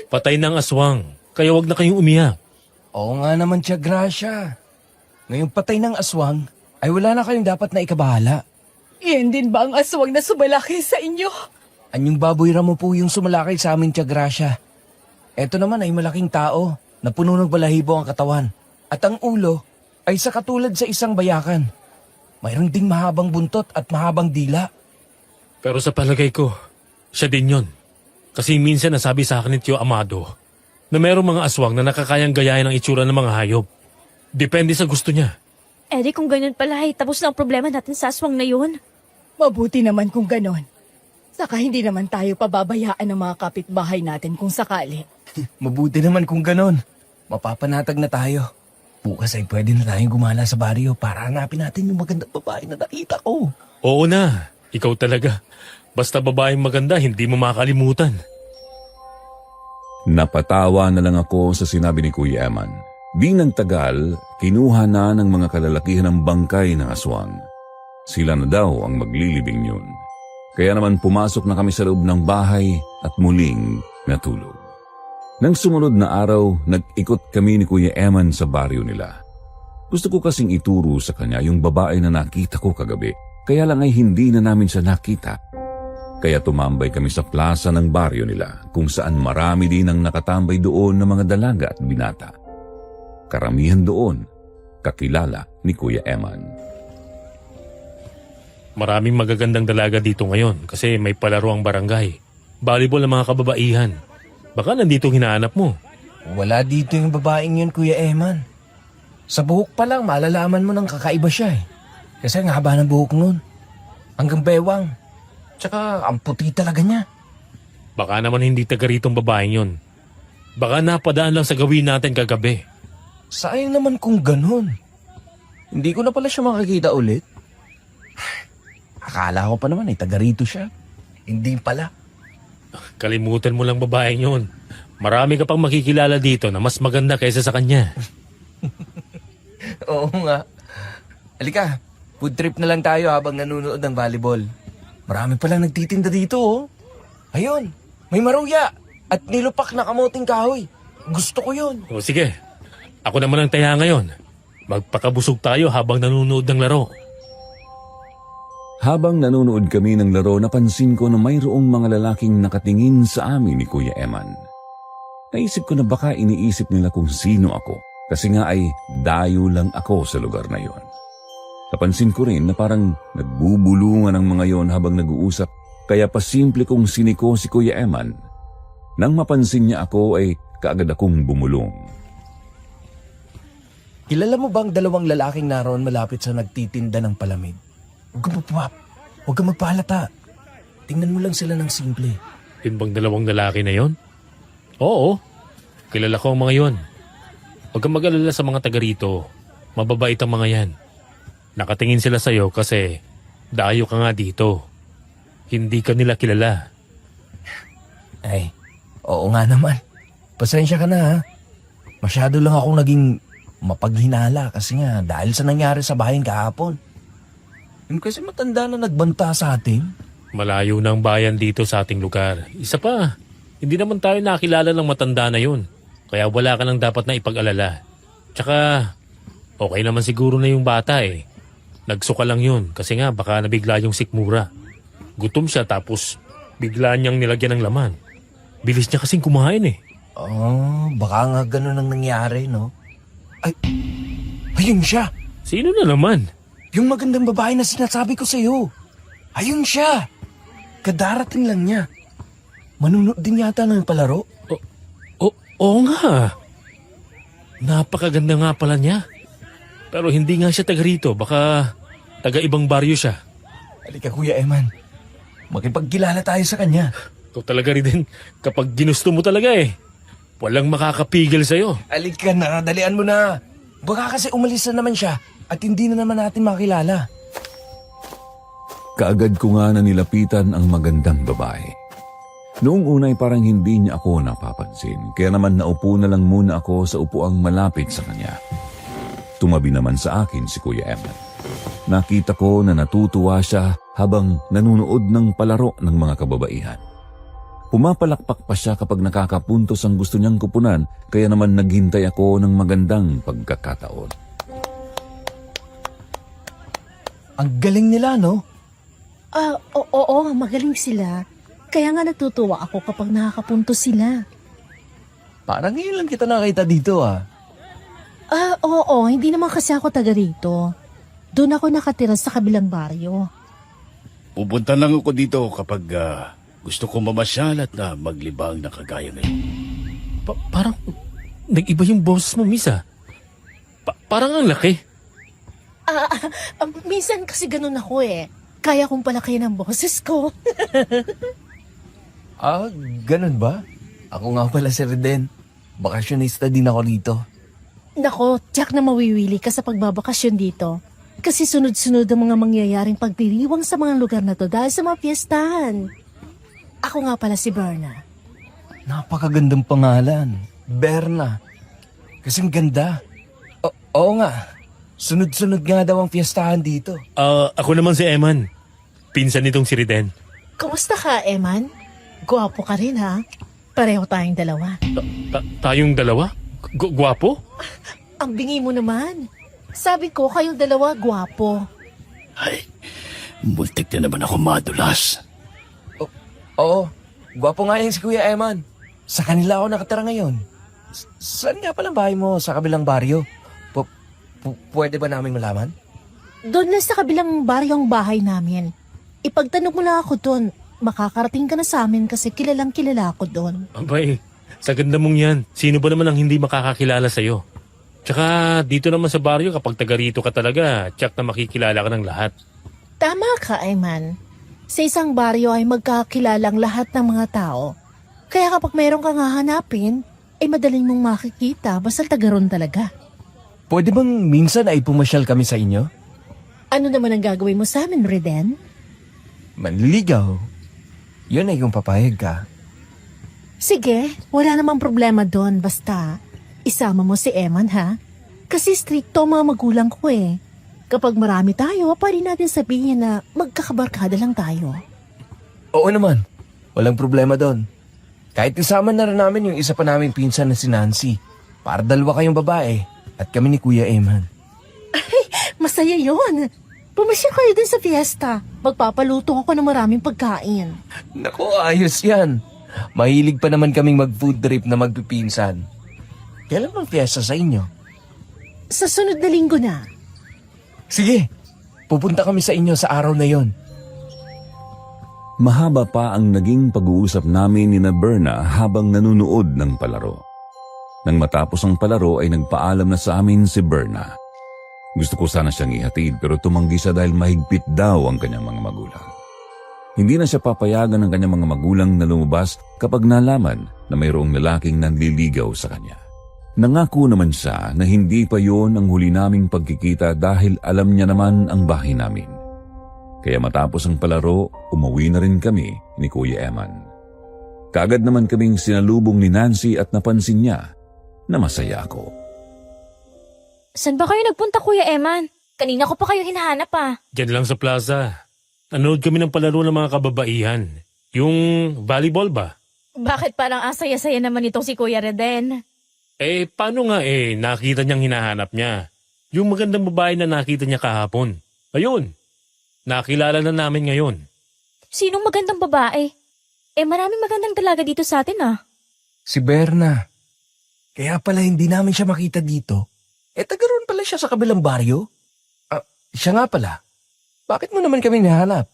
Patay ng aswang, kaya wag na kayong umiyak. Oo nga naman, Tia Gracia. Ngayong patay ng aswang, ay wala na kayong dapat na ikabahala. Iyan din ba ang aswang na sumalaki sa inyo? Anyong baboy ramo po yung sumalakay sa amin, Tia Gracia. Eto naman ay malaking tao na puno ng balahibo ang katawan. At ang ulo ay sa katulad sa isang bayakan. Mayroon ding mahabang buntot at mahabang dila. Pero sa palagay ko, siya din yon. Kasi minsan nasabi sa akin ni Tio Amado na mayroong mga aswang na nakakayang gayahin ang itsura ng mga hayop. Depende sa gusto niya. Eddie, kung ganyan pala, ay tapos na ang problema natin sa aswang na yun. Mabuti naman kung ganon. Saka hindi naman tayo pababayaan ng mga kapitbahay natin kung sakali. Mabuti naman kung ganon. Mapapanatag na tayo. Bukas ay pwede na tayong gumala sa baryo para hanapin natin yung magandang babae na nakita ko. Oo na, ikaw talaga. Basta babaeng maganda, hindi mo makalimutan. Napatawa na lang ako sa sinabi ni Kuya Eman. Di nang tagal, kinuha na ng mga kalalakihan ang bangkay ng aswang. Sila na daw ang maglilibing yun. Kaya naman pumasok na kami sa loob ng bahay at muling natulog. Nang sumunod na araw, nag-ikot kami ni Kuya Eman sa baryo nila. Gusto ko kasing ituro sa kanya yung babae na nakita ko kagabi, kaya lang ay hindi na namin siya nakita. Kaya tumambay kami sa plaza ng baryo nila, kung saan marami din ang nakatambay doon na mga dalaga at binata. Karamihan doon, kakilala ni Kuya Eman. Maraming magagandang dalaga dito ngayon kasi may palaro ang barangay. Volleyball ang mga kababaihan. Baka nandito hinahanap mo. Wala dito yung babaeng yun, Kuya Eman. Sa buhok pa lang, malalaman mo ng kakaiba siya eh. Kasi ang haba ng buhok nun. Hanggang bewang. Tsaka ang puti talaga niya. Baka naman hindi taga ritong babaeng yun. Baka napadaan lang sa gawin natin kagabi. Sayang naman kung ganun. Hindi ko na pala siya makakita ulit. Akala ko pa naman taga rito siya. Hindi pala. Kalimutan mo lang babaeng yun. Marami ka pang makikilala dito na mas maganda kaysa sa kanya. Oo nga. Halika, food trip na lang tayo habang nanonood ng volleyball. Marami palang nagtitinda dito oh. Ayun, may maruya at nilupak na kamuting kahoy. Gusto ko yun. O sige, ako naman ang taya ngayon. Magpakabusog tayo habang nanonood ng laro. Habang nanonood kami ng laro, napansin ko na mayroong mga lalaking nakatingin sa amin ni Kuya Eman. Naisip ko na baka iniisip nila kung sino ako, kasi nga ay dayo lang ako sa lugar na yon. Napansin ko rin na parang nagbubulungan ang mga yon habang nag-uusap, kaya pasimple kong siniko si Kuya Eman. Nang mapansin niya ako ay kaagad akong bumulong. Kilala mo bang dalawang lalaking naroon malapit sa nagtitinda ng palamig? Huwag kang magpahalata. Tingnan mo lang sila ng simple. Yun bang dalawang lalaki na yon? Oo, kilala ko ang mga yon. Huwag kang mag-alala sa mga taga rito. Mababait ang mga yan. Nakatingin sila sa'yo kasi dayo ka nga dito. hindi ka nila kilala. Ay, oo nga naman. Pasensya ka na ha. Masyado lang akong naging mapaghinala kasi nga dahil sa nangyari sa bayan kahapon. Yung kasi matanda na nagbanta sa atin. Malayo ng bayan dito sa ating lugar. Isa pa, hindi naman tayo nakilala ng matanda na yun. Kaya wala ka nang dapat na ipag-alala. Tsaka, okay naman siguro na yung bata eh. Nagsuka lang yun kasi nga baka nabigla yung sikmura. Gutom siya tapos bigla niyang nilagyan ng laman. Bilis niya kasing kumain eh. Oh, baka nga ganun ang nangyari, no? Ay, ayun siya. Sino na naman? Yung magandang babae na sinasabi ko sa'yo. Ayun siya. Kadarating lang niya. Manunod din yata ng palaro. Oo nga. Napakaganda nga pala niya. Pero hindi nga siya taga rito. Baka taga ibang baryo siya. Halika Kuya Eman. Makipagkilala tayo sa kanya. Ikaw talaga rin din kapag ginusto mo talaga eh. Walang makakapigil sa'yo. Halika na, dalian mo na. Baka kasi umalis na naman siya at hindi na naman natin makilala. Kaagad ko nga na nilapitan ang magandang babae. Noong unay parang hindi niya ako napapansin, kaya naman naupo na lang muna ako sa upuang malapit sa kanya. Tumabi naman sa akin si Kuya Eman. Nakita ko na natutuwa siya habang nanunood ng palaro ng mga kababaihan. Pumapalakpak pa siya kapag nakakapuntos ang gusto niyang kupunan, kaya naman naghintay ako ng magandang pagkakataon. Ang galing nila, no? Oo, magaling sila. Kaya nga natutuwa ako kapag nakakapunto sila. Parang ngayon lang kita nakita dito, ah. Oo, hindi naman kasi ako taga rito. Doon ako nakatira sa kabilang baryo. Pupunta lang ako dito kapag gusto ko mamasyal at maglibang na kagaya ngayon. Parang nag-iba yung boss mo, Miss ah. Parang ang laki. Minsan kasi ganun ako eh. Kaya kong palakihin ang boses ko. Ah, ganun ba? Ako nga pala si Reden. Bakasyonista din ako dito. Nako, tiyak na mawiwili ka sa pagbabakasyon dito. Kasi sunod-sunod ang mga mangyayaring pagdiriwang sa mga lugar na to dahil sa mga piyestahan. Ako nga pala si Berna. Napakagandang pangalan. Berna. Kasing ganda. Oo nga. Sunod-sunod nga daw ang fiestahan dito. Ako naman si Eman. Pinsan nitong si Riden. Kumusta ka, Eman? Gwapo ka rin ha? Pareho tayong dalawa. Tayong dalawa? Gwapo? Ang bingi mo naman. Sabi ko, kayong dalawa gwapo. Ay, muntik na naman ako madulas. Oo. Gwapo nga yan si Kuya Eman. Sa kanila ako nakatira ngayon. Saan nga palang bahay mo sa kabilang baryo? Pwede ba naming malaman? Doon lang sa kabilang baryo ang bahay namin. Ipagtanong mo lang ako doon. Makakarating ka na sa amin kasi kilalang kilala ako doon. Abay, sa ganda mong yan. Sino ba naman ang hindi makakakilala sa'yo? Tsaka dito naman sa baryo kapag taga rito ka talaga, tsak na makikilala ka ng lahat. Tama ka, Ayman. Sa isang baryo ay magkakakilalang lahat ng mga tao. Kaya kapag mayroong kang hahanapin, ay madaling mong makikita basta taga ron talaga. Pwede bang minsan ay pumasyal kami sa inyo? Ano naman ang gagawin mo sa amin, Reden? Manliligaw. Yun ay kung papayag ka. Sige, wala namang problema doon. Basta, isama mo si Eman ha? Kasi stricto ang mga magulang ko eh. Kapag marami tayo, pwede natin sabihin na magkakabarkada lang tayo. Oo naman. Walang problema doon. Kahit isama na rin namin yung isa pa naming pinsan na si Nancy. Para dalawa kayong babae at kami ni Kuya Eman. Masaya yun. Pumasya kayo din sa fiesta. Magpapaluto ako ng maraming pagkain. Naku, ayos yan. Mahilig pa naman kaming mag-food trip na magpipinsan. Kailan bang fiesta sa inyo? Sa sunod na linggo na. Sige, pupunta kami sa inyo sa araw na yon. Mahaba pa ang naging pag-uusap namin ni Berna habang nanunood ng palaro. Nang matapos ang palaro ay nagpaalam na sa amin si Berna. Gusto ko sana siyang ihatid pero tumanggi siya dahil mahigpit daw ang kanyang mga magulang. Hindi na siya papayagan ng kanyang mga magulang na lumabas kapag nalaman na mayroong lalaking nanliligaw sa kanya. Nangako naman siya na hindi pa yon ang huli naming pagkikita dahil alam niya naman ang bahay namin. Kaya matapos ang palaro, umuwi na rin kami ni Kuya Eman. Kaagad naman kaming sinalubong ni Nancy at napansin niya na masaya ako. Saan ba kayo nagpunta, Kuya Eman? Kanina ko pa kayo hinahanap ah. Diyan lang sa plaza. Nanood kami ng palaro ng mga kababaihan. Yung volleyball ba? Bakit parang asaya-saya naman itong si Kuya Reden? Paano nga nakita niyang hinahanap niya? Yung magandang babae na nakita niya kahapon. Ayun, nakilala na namin ngayon. Sinong magandang babae? Maraming magandang dalaga dito sa atin ah. Si Berna. Kaya pala hindi namin siya makita dito. Taga roon pala siya sa kabilang baryo. Siya nga pala. Bakit mo naman kami nahanap?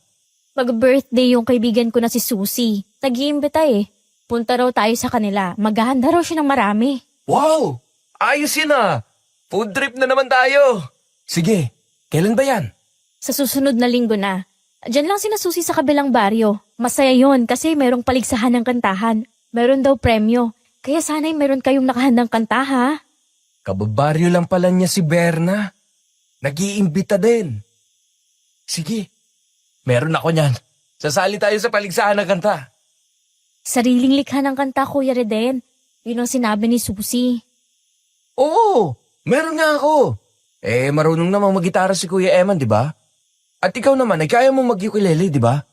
Mag-birthday yung kaibigan ko na si Susie. Nag-iimbita eh. Punta raw tayo sa kanila. Maghahanda raw siya ng marami. Wow! Ayos yun ah! Food trip na naman tayo! Sige, kailan ba yan? Sa susunod na linggo na. Diyan lang sina Susie sa kabilang baryo. Masaya yon kasi merong paligsahan ng kantahan. Meron daw premyo. Kaya sana'y meron kayong nakahandang kanta ha? Kababaryo lang pala niya si Berna. Nag-iimbita din. Sige, meron ako niyan. Sasali tayo sa paligsahan ng kanta. Sariling likha ng kanta, Kuya Reden. Yun ang sinabi ni Susie. Oo, meron nga ako. Marunong namang mag-gitara si Kuya Eman, di ba? At ikaw naman, ay kaya mong mag-ukulele, di ba?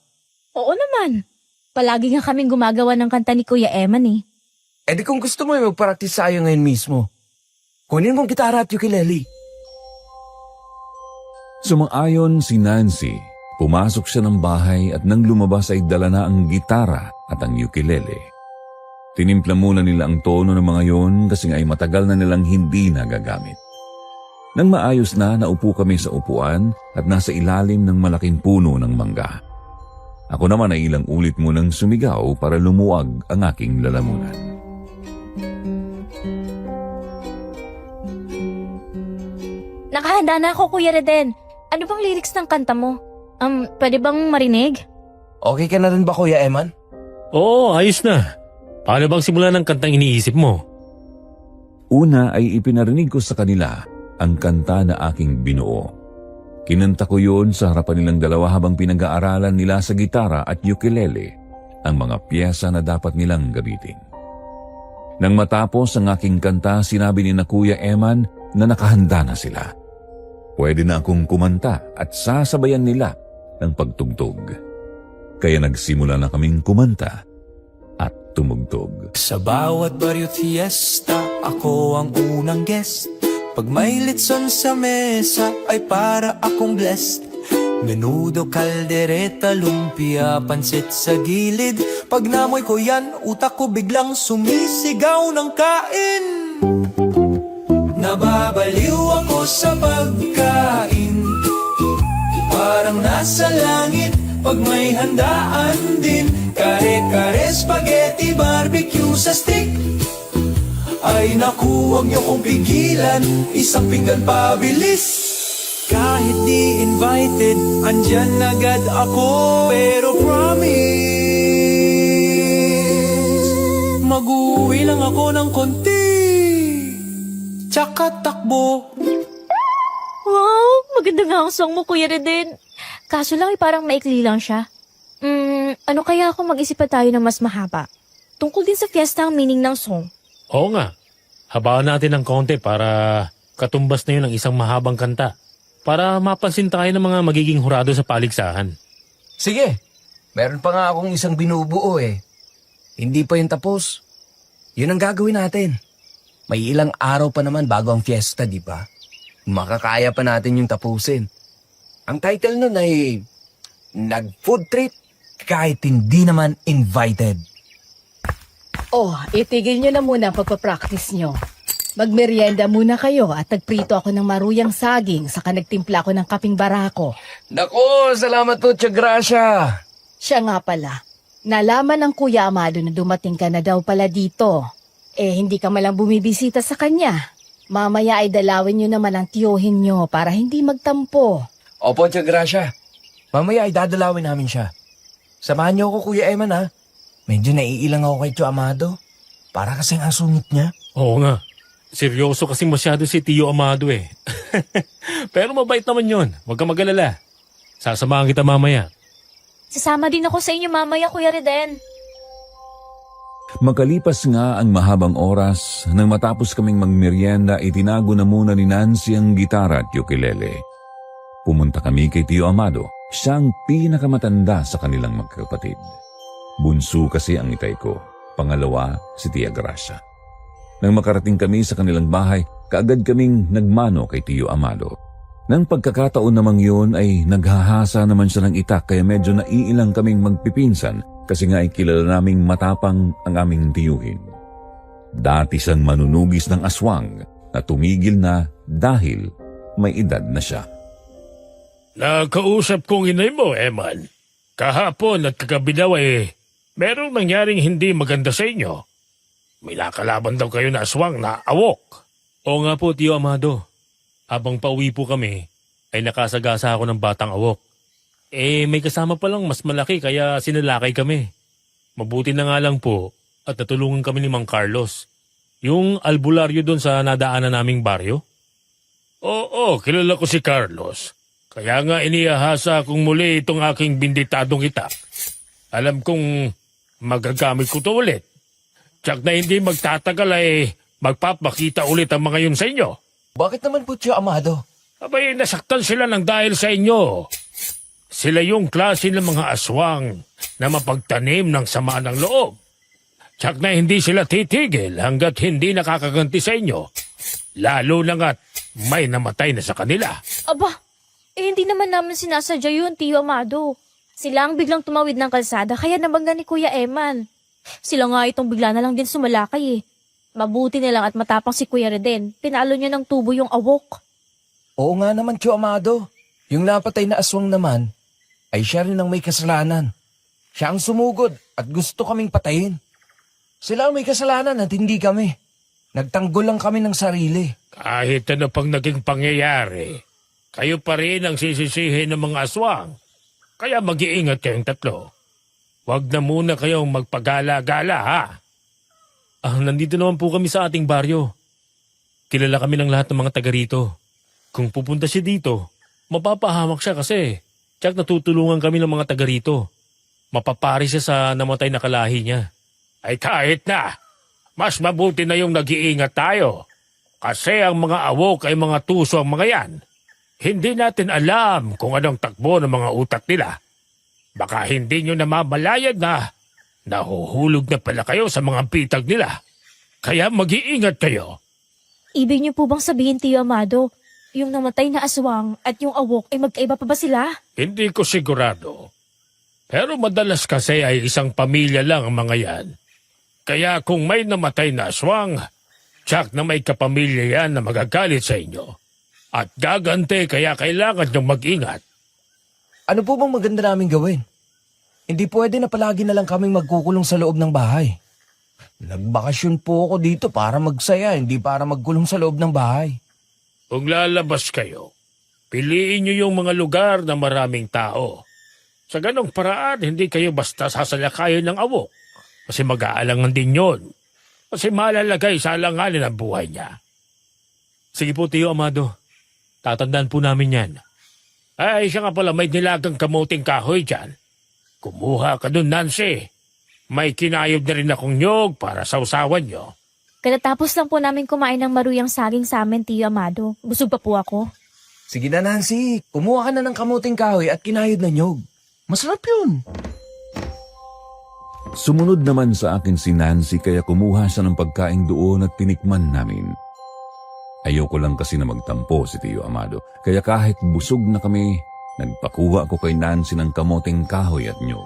Oo naman. Palagi nga kaming gumagawa ng kanta ni Kuya Eman eh. Di kung gusto mo, mag-practice tayo ngayon mismo. Kunin mong gitara at ukulele. Sumang-ayon si Nancy. Pumasok siya ng bahay at nang lumabas ay dala na ang gitara at ang ukulele. Tinimpla muna nila ang tono ng mga yon kasi ay matagal na nilang hindi nagagamit. Nang maayos na, naupo kami sa upuan at nasa ilalim ng malaking puno ng mangga. Ako naman ay ilang ulit munang sumigaw para lumuwag ang aking lalamunan. Nakahanda na ako, Kuya Reden. Ano bang lyrics ng kanta mo? Pwede bang marinig? Okay ka na rin ba, Kuya Eman? Oo, ayos na. Paano bang simulan ng kantang iniisip mo? Una ay ipinarinig ko sa kanila ang kanta na aking binuo. Kinanta ko yun sa harapan nilang dalawa habang pinag-aaralan nila sa gitara at ukulele ang mga piyesa na dapat nilang gamitin. Nang matapos ang aking kanta, sinabi ni na Kuya Eman na nakahanda na sila. Pwede na akong kumanta at sasabayan nila ng pagtugtog. Kaya nagsimula na kaming kumanta at tumugtog. Sa bawat baryo't fiesta, ako ang unang guest. Pag may litson sa mesa, ay para akong blessed. Menudo, kaldereta, lumpia, pansit sa gilid. Pag namoy ko yan, utak ko biglang sumisigaw ng kain. Nababaliw ako sa pagkain, parang nasa langit pag may handaan din. Kare-kare, spaghetti, barbecue sa stick. Ay naku, huwag niyo kong pigilan, isang pinggan pabilis. Kahit di invited, andyan agad ako. Pero promise, mag-uwi lang ako ng konti, tsaka takbo. Wow, maganda nga ang song mo, Kuya Reden. Kaso lang parang maikli lang siya. Ano kaya kung mag-isip pa tayo ng mas mahaba? Tungkol din sa fiesta ang meaning ng song. Oo nga. Habaan natin ng konti para katumbas na yun ng isang mahabang kanta. Para mapansin tayo ng mga magiging hurado sa paligsahan. Sige, meron pa nga akong isang binubuo Hindi pa yun tapos. Yun ang gagawin natin. May ilang araw pa naman bago ang fiesta, di ba? Makakaya pa natin yung tapusin. Ang title nun ay Nag-Food Trip kahit hindi naman invited. Oh, itigil nyo na muna ang pagpapractice nyo. Magmerienda muna kayo at nagprito ako ng maruyang saging saka nagtimpla ako ng kaping barako. Nako, salamat po, Tia Gracia. Siya nga pala, nalaman ng Kuya Amado na dumating ka na daw pala dito. Hindi ka malang bumibisita sa kanya. Mamaya ay dalawin nyo naman ang tiyohin nyo para hindi magtampo. Opo, Tia Gracia. Mamaya ay dadalawin namin siya. Samahan niyo ako, Kuya Eman, ha? Medyo naiilang ako kay Tio Amado. Para kasing asungit niya. Oo nga. Seryoso kasi masyado si Tio Amado Pero mabait naman yun. Huwag kang mag-alala. Sasamahan kita mamaya. Sasama din ako sa inyo mamaya, Kuya Reden. Makalipas nga ang mahabang oras, nang matapos kaming magmerienda, itinago na muna ni Nancy ang gitara at ukulele. Pumunta kami kay Tio Amado, siyang pinakamatanda sa kanilang magkakapatid. Bunso kasi ang itay ko, pangalawa si Tia Gracia. Nang makarating kami sa kanilang bahay, kaagad kaming nagmano kay Tio Amado. Nang pagkakataon namang yun ay naghahasa naman siya ng itak kaya medyo naiilang kaming magpipinsan kasi nga ay kilala naming matapang ang aming tiyuhin. Dati siyang manunugis ng aswang na tumigil na dahil may edad na siya. Nakausap kong inay mo, Eman. Kahapon at kagabi daw merong nangyaring hindi maganda sa inyo. May nakalaban daw kayo na aswang na awok. Oo nga po, Tio Amado. Habang pauwi po kami, ay nakasagasa ako ng batang awok. May kasama palang mas malaki kaya sinalakay kami. Mabuti na nga lang po at natulungan kami ni Mang Carlos. Yung albularyo doon sa nadaanan naming baryo. Oo, kilala ko si Carlos. Kaya nga inihahasa kong muli itong aking binditadong itak. Alam kong magagamit ko to ulit. Tsak na hindi magtatagal magpapakita ulit ang mga yun sa inyo. Bakit naman po, Tio Amado? Abay, nasaktan sila ng dahil sa inyo. Sila yung klase ng mga aswang na mapagtanim ng sama ng loob. Tsak na hindi sila titigil hanggat hindi nakakaganti sa inyo. Lalo na nga't may namatay na sa kanila. Aba, hindi naman namin sinasadya yun, Tio Amado. Sila ang biglang tumawid ng kalsada kaya nabangga ni Kuya Eman. Sila nga itong bigla na lang din sumalakay Mabuti na lang at matapang si Kuya Reden. Pinalo niya ng tubo yung awok. Oo nga naman, Tio Amado. Yung napatay na aswang naman, ay siya rin ang may kasalanan. Siya ang sumugod at gusto kaming patayin. Sila ang may kasalanan at hindi kami. Nagtanggol lang kami ng sarili. Kahit ano pang naging pangyayari, kayo pa rin ang sisisihin ng mga aswang. Kaya mag-iingat kayong tatlo. Huwag na muna kayong magpagala-gala, ha? Nandito naman po kami sa ating baryo. Kilala kami ng lahat ng mga taga rito. Kung pupunta siya dito, mapapahamak siya kasi tsak natutulungan kami ng mga taga rito. Mapapari siya sa namatay na kalahi niya. Ay kahit na, mas mabuti na yung nag-iingat tayo. Kasi ang mga awok ay mga tuso ang mga yan. Hindi natin alam kung anong takbo ng mga utak nila. Baka hindi nyo namamalayan na nahuhulog na pala kayo sa mga pitag nila. Kaya mag-iingat kayo. Ibig niyo po bang sabihin, Tio Amado, yung namatay na aswang at yung awok ay magkaiba pa ba sila? Hindi ko sigurado. Pero madalas kasi ay isang pamilya lang ang mga yan. Kaya kung may namatay na aswang, tsak na may kapamilya yan na magagalit sa inyo. At gagante kaya kailangan niyong mag-ingat. Ano po bang maganda namin gawin? Hindi pwede na palagi na lang kaming magkukulong sa loob ng bahay. Nagbakasyon po ako dito para magsaya, hindi para magkulong sa loob ng bahay. Kung lalabas kayo, piliin niyo yung mga lugar na maraming tao. Sa ganong paraan, hindi kayo basta sasalakayin ng awok. Kasi mag-aalangan din yon. Kasi malalagay sa alanganin ang buhay niya. Sige po, Tio Amado. Tatandaan po namin yan. Ay, siya nga pala may nilagang kamuting kahoy dyan. Kumuha ka dun, Nancy. May kinayod na rin akong nyog para sa usawan nyo. Katatapos lang po namin kumain ng maruyang saging sa amin, Tio Amado. Busog pa po ako. Sige na, Nancy. Kumuha ka na ng kamuting kahoy at kinayod na nyog. Masarap yun. Sumunod naman sa akin si Nancy kaya kumuha siya ng pagkain doon at tinikman namin. Ayoko lang kasi na magtampo si Tio Amado, kaya kahit busog na kami, nagpakuha ko kay Nancy ng kamoting kahoy at nyog.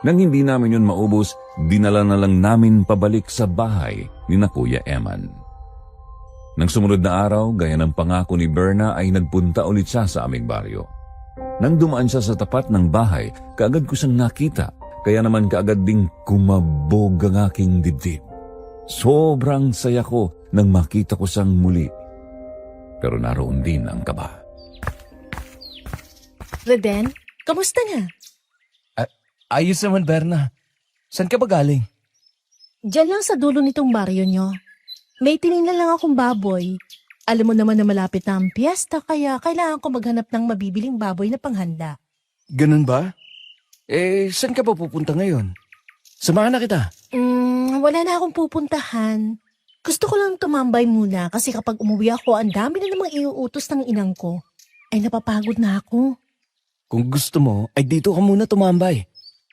Nang hindi namin yun maubos, dinala na lang namin pabalik sa bahay ni na Kuya Eman. Nang sumunod na araw, gaya ng pangako ni Berna ay nagpunta ulit siya sa aming baryo. Nang dumaan siya sa tapat ng bahay, kaagad ko siyang nakita, kaya naman kaagad ding kumabog ang aking dibdib. Sobrang saya ko nang makita ko siyang muli. Pero naroon din ang kaba. Reden, kamusta na? Ayos naman, Berna. Saan ka ba galing? Diyan lang sa dulo nitong baryo nyo. May tinignan lang akong baboy. Alam mo naman na malapit na ang piyesta kaya kailangan ko maghanap ng mabibiling baboy na panghanda. Ganun ba? Saan ka pa pupunta ngayon? Samahan na kita. Wala na akong pupuntahan. Gusto ko lang tumambay muna kasi kapag umuwi ako, ang dami na namang iuutos ng inang ko. Ay napapagod na ako. Kung gusto mo, ay dito ka muna tumambay.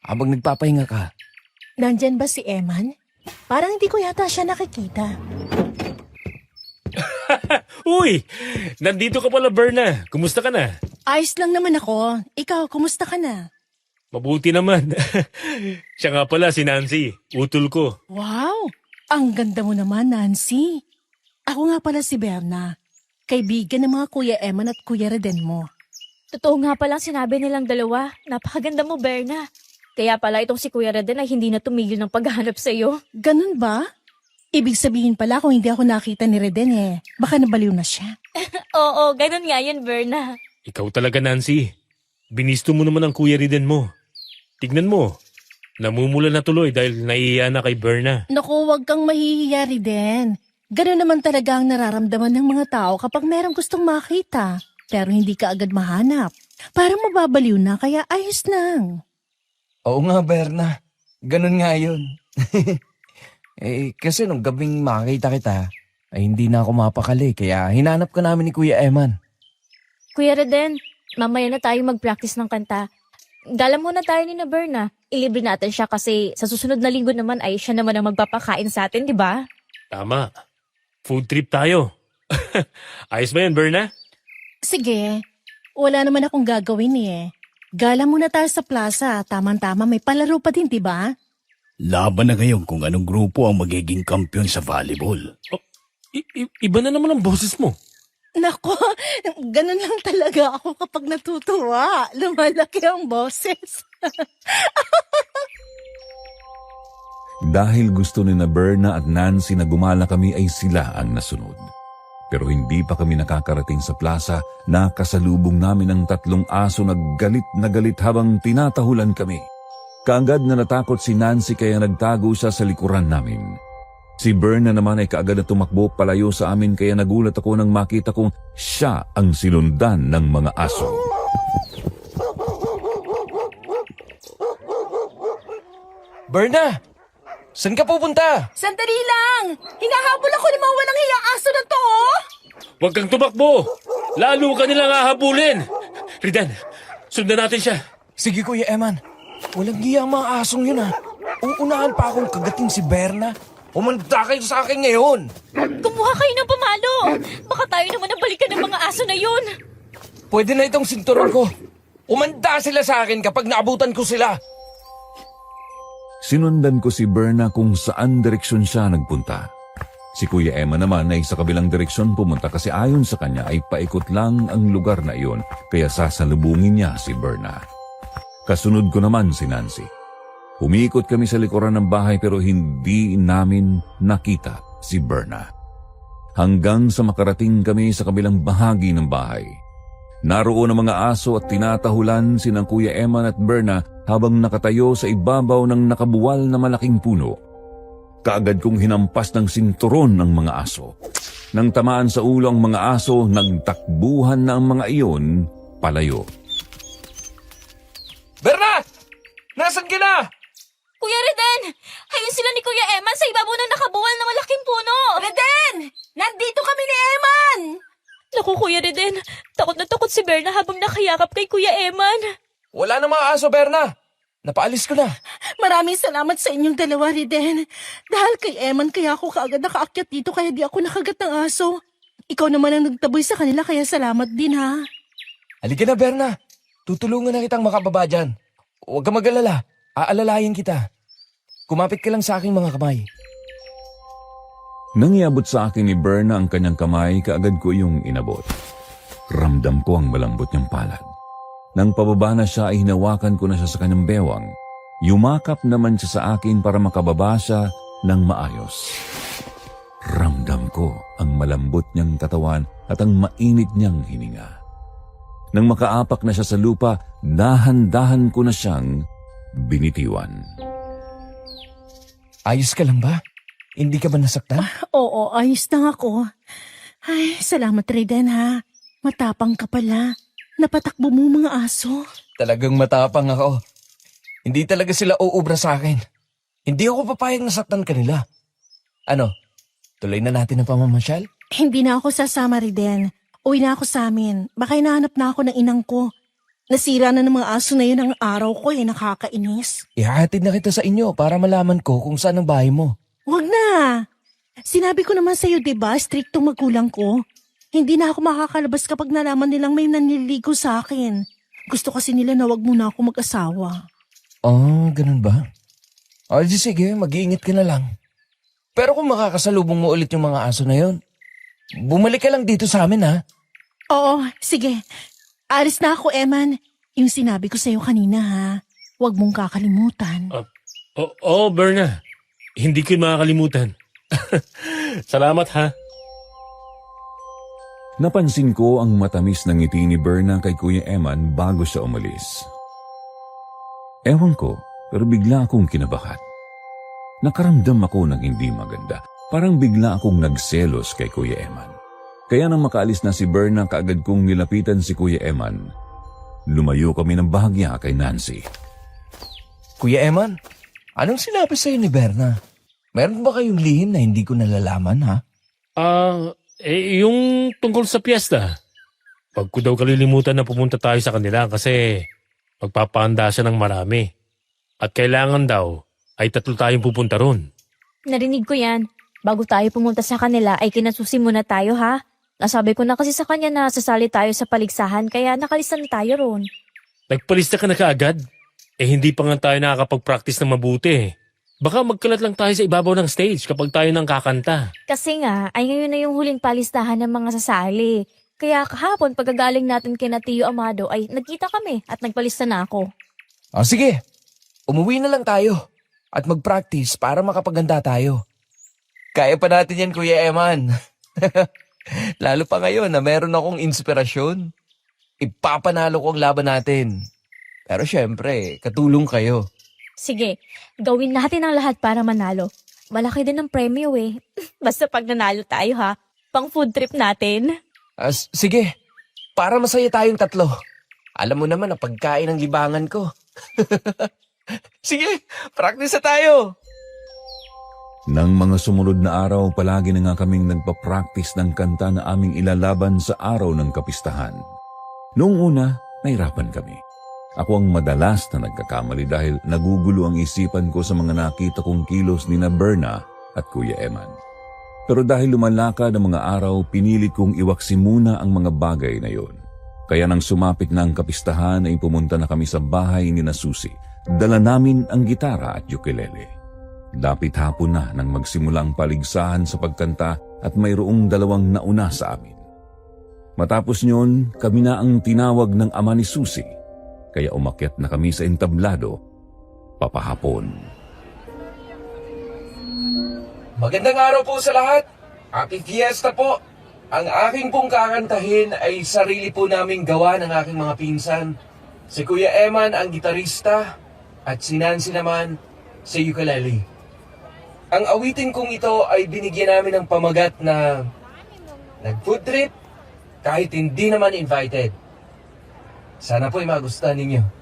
Habang nagpapahinga ka. Nandyan ba si Eman? Parang hindi ko yata siya nakikita. Uy! Nandito ka pala, Berna. Kumusta ka na? Ayos lang naman ako. Ikaw, kumusta ka na? Mabuti naman. Siya nga pala si Nancy. Utol ko. Wow! Ang ganda mo naman, Nancy. Ako nga pala si Berna. Kaibigan ng mga Kuya Eman at Kuya Reden mo. Totoo nga palang sinabi nilang dalawa. Napakaganda mo, Berna. Kaya pala itong si Kuya Reden ay hindi na tumigil ng paghahanap sa iyo. Ganun ba? Ibig sabihin pala kung hindi ako nakita ni Reden baka nabaliw na siya. Oo, ganun nga yan, Berna. Ikaw talaga, Nancy. Binisto mo naman ang Kuya Riden mo. Tignan mo. Namumula na tuloy dahil naiiya na kay Berna. Naku, wag kang mahihiya, Reden. Ganun naman talaga ang nararamdaman ng mga tao kapag merong gustong makita. Pero hindi ka agad mahanap. Parang mababaliw na kaya ayos lang. Oo nga, Berna. Ganun nga yun. Kasi nung gabing makakita kita, ay hindi na ako mapakali. Kaya hinanap ka namin ni Kuya Eman. Kuya Reden, mamaya na tayo mag-practice ng kanta. Gala muna tayo ni na Berna. Ilibre natin siya kasi sa susunod na linggo naman ay siya naman ang magpapakain sa atin, di ba? Tama. Food trip tayo. Ayos ba yan, Berna? Sige, wala naman akong gagawin Gala muna tayo sa plaza. Tama-tama, may palaro pa din, di ba? Laban na ngayon kung anong grupo ang magiging kampiyon sa volleyball. Iba na naman ang boses mo. Nako, ganun lang talaga ako kapag natutuwa. Lumalaki ang boses. Dahil gusto ni na Berna at Nancy na gumala kami ay sila ang nasunod. Pero hindi pa kami nakakarating sa plaza na kasalubong namin ang 3 aso na galit habang tinatahulan kami. Kaagad na natakot si Nancy kaya nagtago siya sa likuran namin. Si Berna naman ay kaagad na tumakbo palayo sa amin kaya nagulat ako nang makita kong siya ang sinundan ng mga aso. Berna! Saan ka pupunta? Sandali lang! Hinahabol ako ng mga walang hiyang aso na to! Huwag kang tumakbo! Lalo ka nilang hahabulin! Riden, sundan natin siya. Sige, Kuya Eman. Walang giya ang mga asong yun, Uunahan pa akong kagating si Berna. Umanda kayo sa akin ngayon. Kumuha kayo ng pamalo. Baka tayo naman ang balikan ng mga aso na yun. Pwede na itong sinturon ko. Umanda sila sa akin kapag naabutan ko sila. Sinundan ko si Berna kung saan direksyon siya nagpunta. Si Kuya Emma naman ay sa kabilang direksyon pumunta kasi ayon sa kanya ay paikot lang ang lugar na iyon kaya sasalubungin niya si Berna. Kasunod ko naman si Nancy. Umiikot kami sa likuran ng bahay pero hindi namin nakita si Berna. Hanggang sa makarating kami sa kabilang bahagi ng bahay. Naroon ang mga aso at tinatahulan sinang Kuya Eman at Berna habang nakatayo sa ibabaw ng nakabuwal na malaking puno. Kaagad kong hinampas ng sinturon ng mga aso. Nang tamaan sa ulo ang mga aso, nagtakbuhan na ang mga iyon palayo. Berna! Nasaan ka na? Kuya Reden! Ayun sila ni Kuya Eman sa ibabaw ng nakabuwal na malaking puno! Reden! Nandito kami ni Eman! Naku, Kuya Reden. Takot na takot si Berna habang nakayakap kay Kuya Eman. Wala na mga aso, Berna. Napaalis ko na. Maraming salamat sa inyong dalawa, Reden. Dahil kay Eman kaya ako kaagad nakaakyat dito kaya di ako nakagat ng aso. Ikaw naman ang nagtaboy sa kanila kaya salamat din ha. Halika na, Berna. Tutulungan na kitang makababa dyan. Huwag ka mag-alala. Aalalayan kita. Kumapit ka lang sa aking mga kamay. Nang iabot sa akin ni Berna ang kanyang kamay, kaagad ko yung inabot. Ramdam ko ang malambot niyang palad. Nang pababa na siya ay hinawakan ko na siya sa kanyang bewang. Yumakap naman siya sa akin para makababa siya ng maayos. Ramdam ko ang malambot niyang katawan at ang mainit niyang hininga. Nang makaapak na siya sa lupa, dahan-dahan ko na siyang binitiwan. Ayos ka lang ba? Hindi ka ba nasaktan? Oo, ayos lang ako. Ay, salamat Reden ha. Matapang ka pala. Napatakbo mo mga aso. Talagang matapang ako. Hindi talaga sila uubra sa akin. Hindi ako papayag na saktan kanila. Ano, tuloy na natin ang pamamasyal? Hindi na ako sasama Reden. Uwi na ako sa amin. Baka hinahanap na ako ng inang ko. Nasira na ng mga aso na yun ang araw ko nakakainis. Ihahatid na kita sa inyo para malaman ko kung saan ang bahay mo. Huwag na. Sinabi ko naman sa'yo, diba, striktong magulang ko. Hindi na ako makakalabas kapag nalaman nilang may nanliligo sa akin. Gusto kasi nila na wag muna ako mag-asawa. Oh, ganun ba? O, di sige, mag-iingat ka na lang. Pero kung makakasalubong mo ulit yung mga aso na yon, bumalik ka lang dito sa amin, ha? Oo, sige. Alis na ako, Eman. Yung sinabi ko sa'yo kanina, ha? Huwag mong kakalimutan. Oo, Berna. Hindi ko makakalimutan. Salamat ha. Napansin ko ang matamis ng ngiti ni Berna kay Kuya Eman bago siya umalis. Ewan ko, pero bigla akong kinabahan. Nakaramdam ako ng hindi maganda. Parang bigla akong nagselos kay Kuya Eman. Kaya nang makaalis na si Berna, kaagad kong nilapitan si Kuya Eman. Lumayo kami ng bahagya kay Nancy. Kuya Eman, anong sinabi sa'yo ni Berna? Meron ba kayong lihim na hindi ko nalalaman, ha? Yung tungkol sa piyesta. Pag ko daw kalilimutan na pumunta tayo sa kanila kasi magpapahanda siya ng marami. At kailangan daw ay 3 tayong pupunta ron. Narinig ko yan. Bago tayo pumunta sa kanila ay kinasusi muna tayo ha. Nasabi ko na kasi sa kanya na sasali tayo sa paligsahan kaya nakalista na tayo ron. Nagpalista ka na kaagad? Hindi pa nga tayo nakakapag-practice ng mabuti. Baka magkalat lang tayo sa ibabaw ng stage kapag tayo nang kakanta. Kasi nga ay ngayon na yung huling palistahan ng mga sasali. Kaya kahapon pagkagaling natin kina Tio Amado ay nagkita kami at nagpalista na ako. O sige, umuwi na lang tayo at mag-practice para makapaganda tayo. Kaya pa natin yan, Kuya Eman. Lalo pa ngayon na meron akong inspirasyon. Ipapanalo ko ang laban natin. Pero syempre, katulong kayo. Sige, gawin natin ang lahat para manalo. Malaki din ang premyo eh. Basta pag nanalo tayo ha, pang food trip natin. Sige, para masaya tayong 3. Alam mo naman ang pagkain ng libangan ko. Sige, practice na tayo. Nang mga sumunod na araw, palagi na nga kaming nagpa-practice ng kanta na aming ilalaban sa araw ng kapistahan. Noong una, nahirapan kami. Ako ang madalas na nagkakamali dahil nagugulo ang isipan ko sa mga nakita kong kilos ni Berna at Kuya Eman. Pero dahil lumalakad ang mga araw, pinilit kong iwaksi muna ang mga bagay na yon. Kaya nang sumapit na ang kapistahan ay pumunta na kami sa bahay ni Susi. Dala namin ang gitara at ukulele. Dapit hapon na nang magsimula ang paligsahan sa pagkanta at mayroong 2 nauna sa amin. Matapos nyon, kami na ang tinawag ng ama ni Susi. Kaya umakyat na kami sa entablado, papahapon. Magandang araw po sa lahat. Happy Fiesta po. Ang aking pong kakantahin ay sarili po naming gawa ng aking mga pinsan. Si Kuya Eman ang gitarista at si Nancy naman sa ukulele. Ang awitin kong ito ay binigyan namin ng pamagat na nag-food trip kahit hindi naman invited. Sana po ay magustuhan ninyo.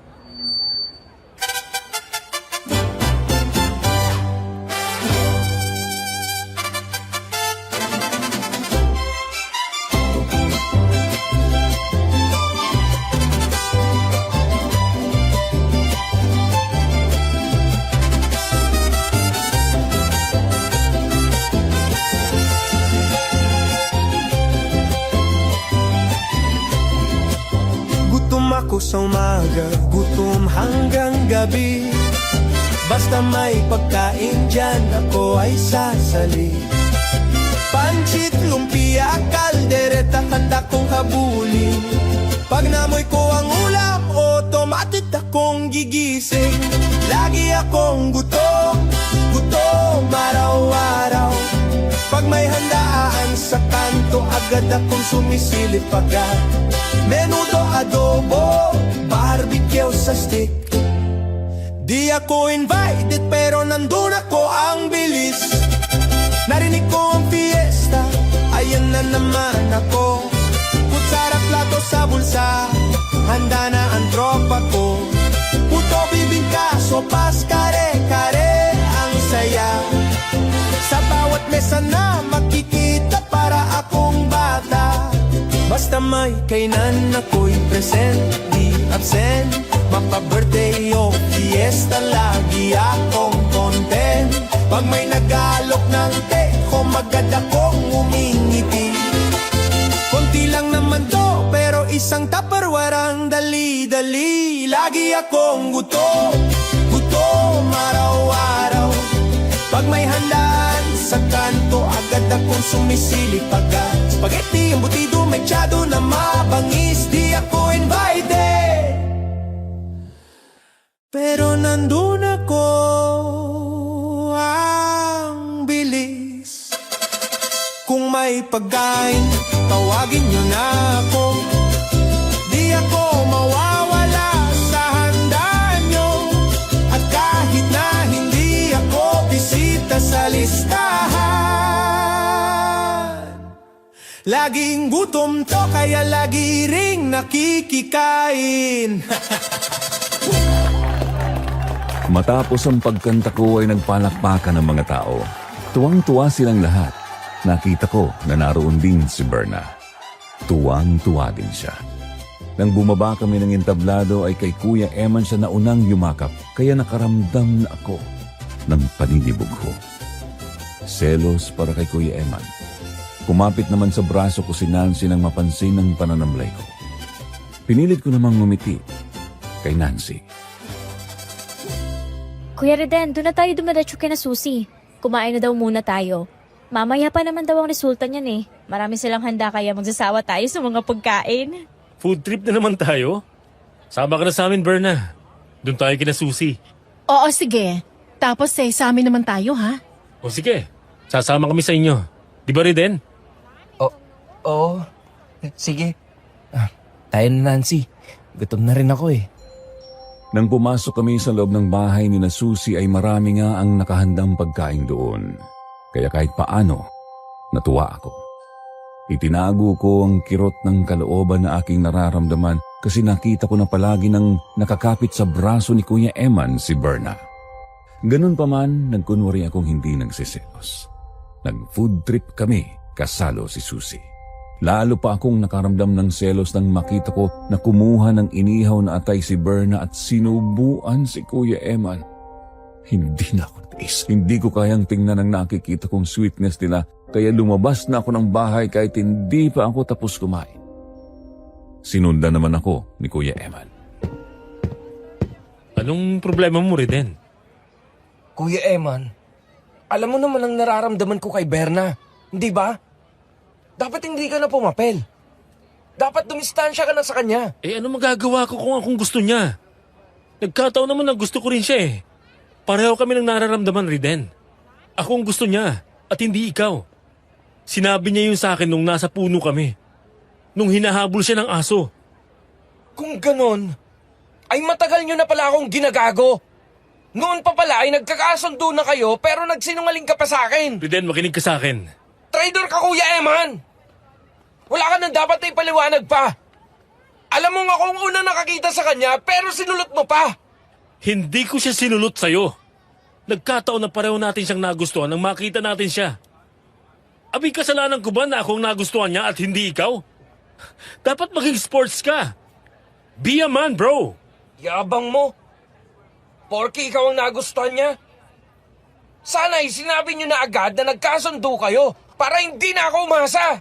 Ako sa umaga, gutom hanggang gabi. Basta may pagkain dyan, ako ay sasali. Pansit, lumpia, kaldereta, handa kong habulin. Pag namoy ko ang ulam, automatic akong gigising. Lagi akong gutom, gutom araw-araw. Pag may handaan sa kanto, agad akong sumisilip agad. Menudo, adobo, barbecue sa stick. Di ako invited pero nandun ako ang bilis. Narinig ko ang fiesta ayan na naman ako. Kutsara, plato sa bulsa, handa na ang tropa ko. Puto, bibingka, sopas, kare-kare, ang saya. Sa bawat mesa na makikita para akong bata. Basta may kainan ako'y present, di absent. Mapa-birthday o fiesta, lagi akong content. Pag may nag-alok ng teko, magad akong umingiti. Konti lang naman to, pero isang tupperware ang dali-dali. Lagi akong gutom, gutom araw-araw. Pag may handaan sa kanto, agad akong sumisilip agad. Spaghetti, embutido, mechado na mabangis, di ako invited. Pero nandun ako, ang bilis. Kung may pagkain, tawagin nyo na ako. Di ako mawawala sa handa nyo. At kahit na hindi ako bisita sa listahan, laging gutom to, kaya lagi ring nakikikain. Matapos ang pagkanta ko ay nagpalakpakan ng mga tao. Tuwang-tuwa silang lahat. Nakita ko na naroon din si Berna. Tuwang-tuwa din siya. Nang bumaba kami ng entablado ay kay Kuya Eman siya naunang yumakap, kaya nakaramdam na ako ng paninibog ko. Selos para kay Kuya Eman. Kumapit naman sa braso ko si Nancy nang mapansin ang pananamlay ko. Pinilit ko namang ngumiti kay Nancy. Kuya Reden, doon na tayo dumiretso kina Susie. Kumain na daw muna tayo. Mamaya pa naman daw ang resulta niyan eh. Marami silang handa kaya magsasawa tayo sa mga pagkain. Food trip na naman tayo. Sama ka na sa amin, Berna. Doon tayo kina Susie. Oo, sige. Tapos sa amin naman tayo, ha? O sige, sasama kami sa inyo. Di ba, Reden? Oo. Sige. Tayo na, Nancy. Gutom na rin ako eh. Nang pumasok kami sa loob ng bahay ni na Susie ay marami nga ang nakahandang pagkain doon. Kaya kahit paano, natuwa ako. Itinago ko ang kirot ng kalooban na aking nararamdaman kasi nakita ko na palagi nang nakakapit sa braso ni Kuya Eman si Berna. Ganun pa man, nagkunwari akong hindi nagsiselos. Nag-food trip kami kasalo si Susie. Lalo pa akong nakaramdam ng selos nang makita ko na kumuha ng inihaw na atay si Berna at sinubuan si Kuya Eman. Hindi na ako nais. Hindi ko kayang tingnan ang nakikita kong sweetness nila kaya lumabas na ako ng bahay kahit hindi pa ako tapos kumain. Sinundan naman ako ni Kuya Eman. Anong problema mo, Reden? Kuya Eman, alam mo naman ang nararamdaman ko kay Berna, hindi ba? Dapat hindi ka na pumapel. Dapat dumistansya ka na sa kanya. Eh ano magagawa ko kung akong gusto niya? Nagkataon naman na gusto ko rin siya eh. Pareho kami ng nararamdaman, Reden. Ako ang gusto niya at hindi ikaw. Sinabi niya yun sa akin nung nasa puno kami. Nung hinahabol siya ng aso. Kung ganon, ay matagal nyo na pala akong ginagago. Noon pa pala ay nagkakasundo na kayo pero nagsinungaling ka pa sa akin. Reden, makinig ka sa akin. Traitor ka, Kuya Eman! Wala ka nang dapat na ipaliwanag pa. Alam mo nga kung una nakakita sa kanya pero sinulot mo pa. Hindi ko siya sinulot sa'yo. Nagkataon na pareho natin siyang nagustuhan nang makita natin siya. Abi, kasalanan ko ba na akong nagustuhan niya at hindi ikaw? Dapat maging sports ka. Be a man, bro. Yabang mo. Porky ikaw ang nagustuhan niya. Sana'y sinabi niyo na agad na nagkasundo kayo para hindi na ako umasa.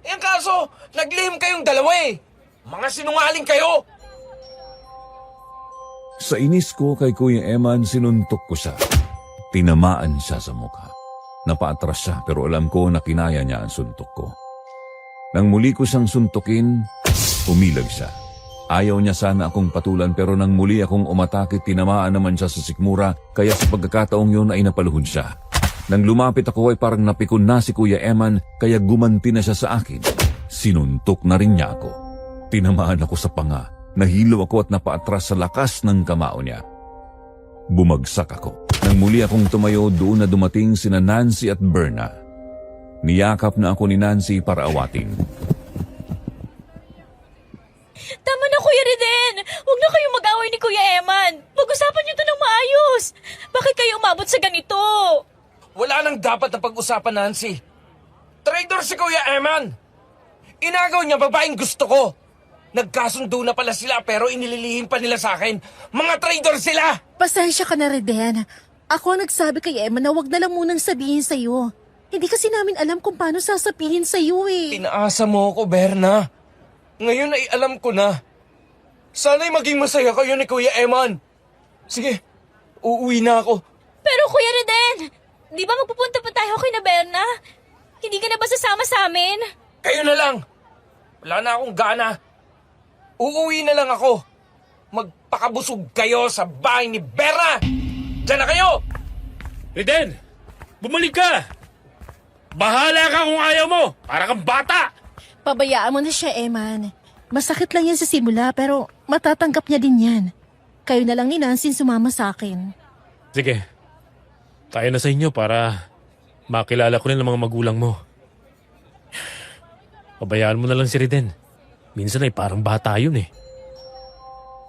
Eh ang kaso, naglihim kayong dalawa eh. Mga sinungaling kayo. Sa inis ko kay Kuya Eman, sinuntok ko siya. Tinamaan siya sa mukha. Napaatras siya pero alam ko na kinaya niya ang suntok ko. Nang muli ko siyang suntukin, umilag siya. Ayaw niya sana akong patulan pero nang muli akong umatake, tinamaan naman siya sa sikmura kaya sa pagkakataong yun ay napaluhod siya. Nang lumapit ako ay parang napikon na si Kuya Eman kaya gumanti na siya sa akin. Sinuntok na rin niya ako. Tinamaan ako sa panga. Nahilo ako at napaatras sa lakas ng kamao niya. Bumagsak ako. Nang muli akong tumayo, doon na dumating sina Nancy at Berna. Niyakap na ako ni Nancy para awatin. Tama na, Kuya Reden! Huwag na kayong mag-away ni Kuya Eman! Pag-usapan niyo to ng maayos! Bakit kayo umabot sa ganito? Wala nang dapat na pag-usapan, Nancy. Traitor si Kuya Eman! Inagaw niya babaeng gusto ko! Nagkasundo na pala sila pero inililihim pa nila sa akin. Mga traitor sila! Pasensya ka na, Reden. Ako ang nagsabi kay Emma na wag na lang munang sabihin sa'yo. Hindi kasi namin alam kung paano sasabihin sa'yo eh. Pinaasa mo ako, Berna. Ngayon ay alam ko na. Sana'y maging masaya kayo ni Kuya Eman. Sige, uuwi na ako. Pero Kuya Reden, di ba magpupunta pa tayo kay na Berna? Hindi ka na ba sasama sa amin? Kayo na lang. Wala na akong gana. Uuwi na lang ako. Magpakabusog kayo sa bahay ni Berna. Diyan na kayo! Reden! Bumalik ka! Bahala ka kung ayaw mo! Para kang bata! Pabayaan mo na siya, Eman. Masakit lang yan sa simula pero matatanggap niya din yan. Kayo na lang ni Nancy sumama sa akin. Sige. Tayo na sa inyo para makilala ko rin ang mga magulang mo. Pabayaan mo na lang si Reden. Minsan ay parang bata yun eh.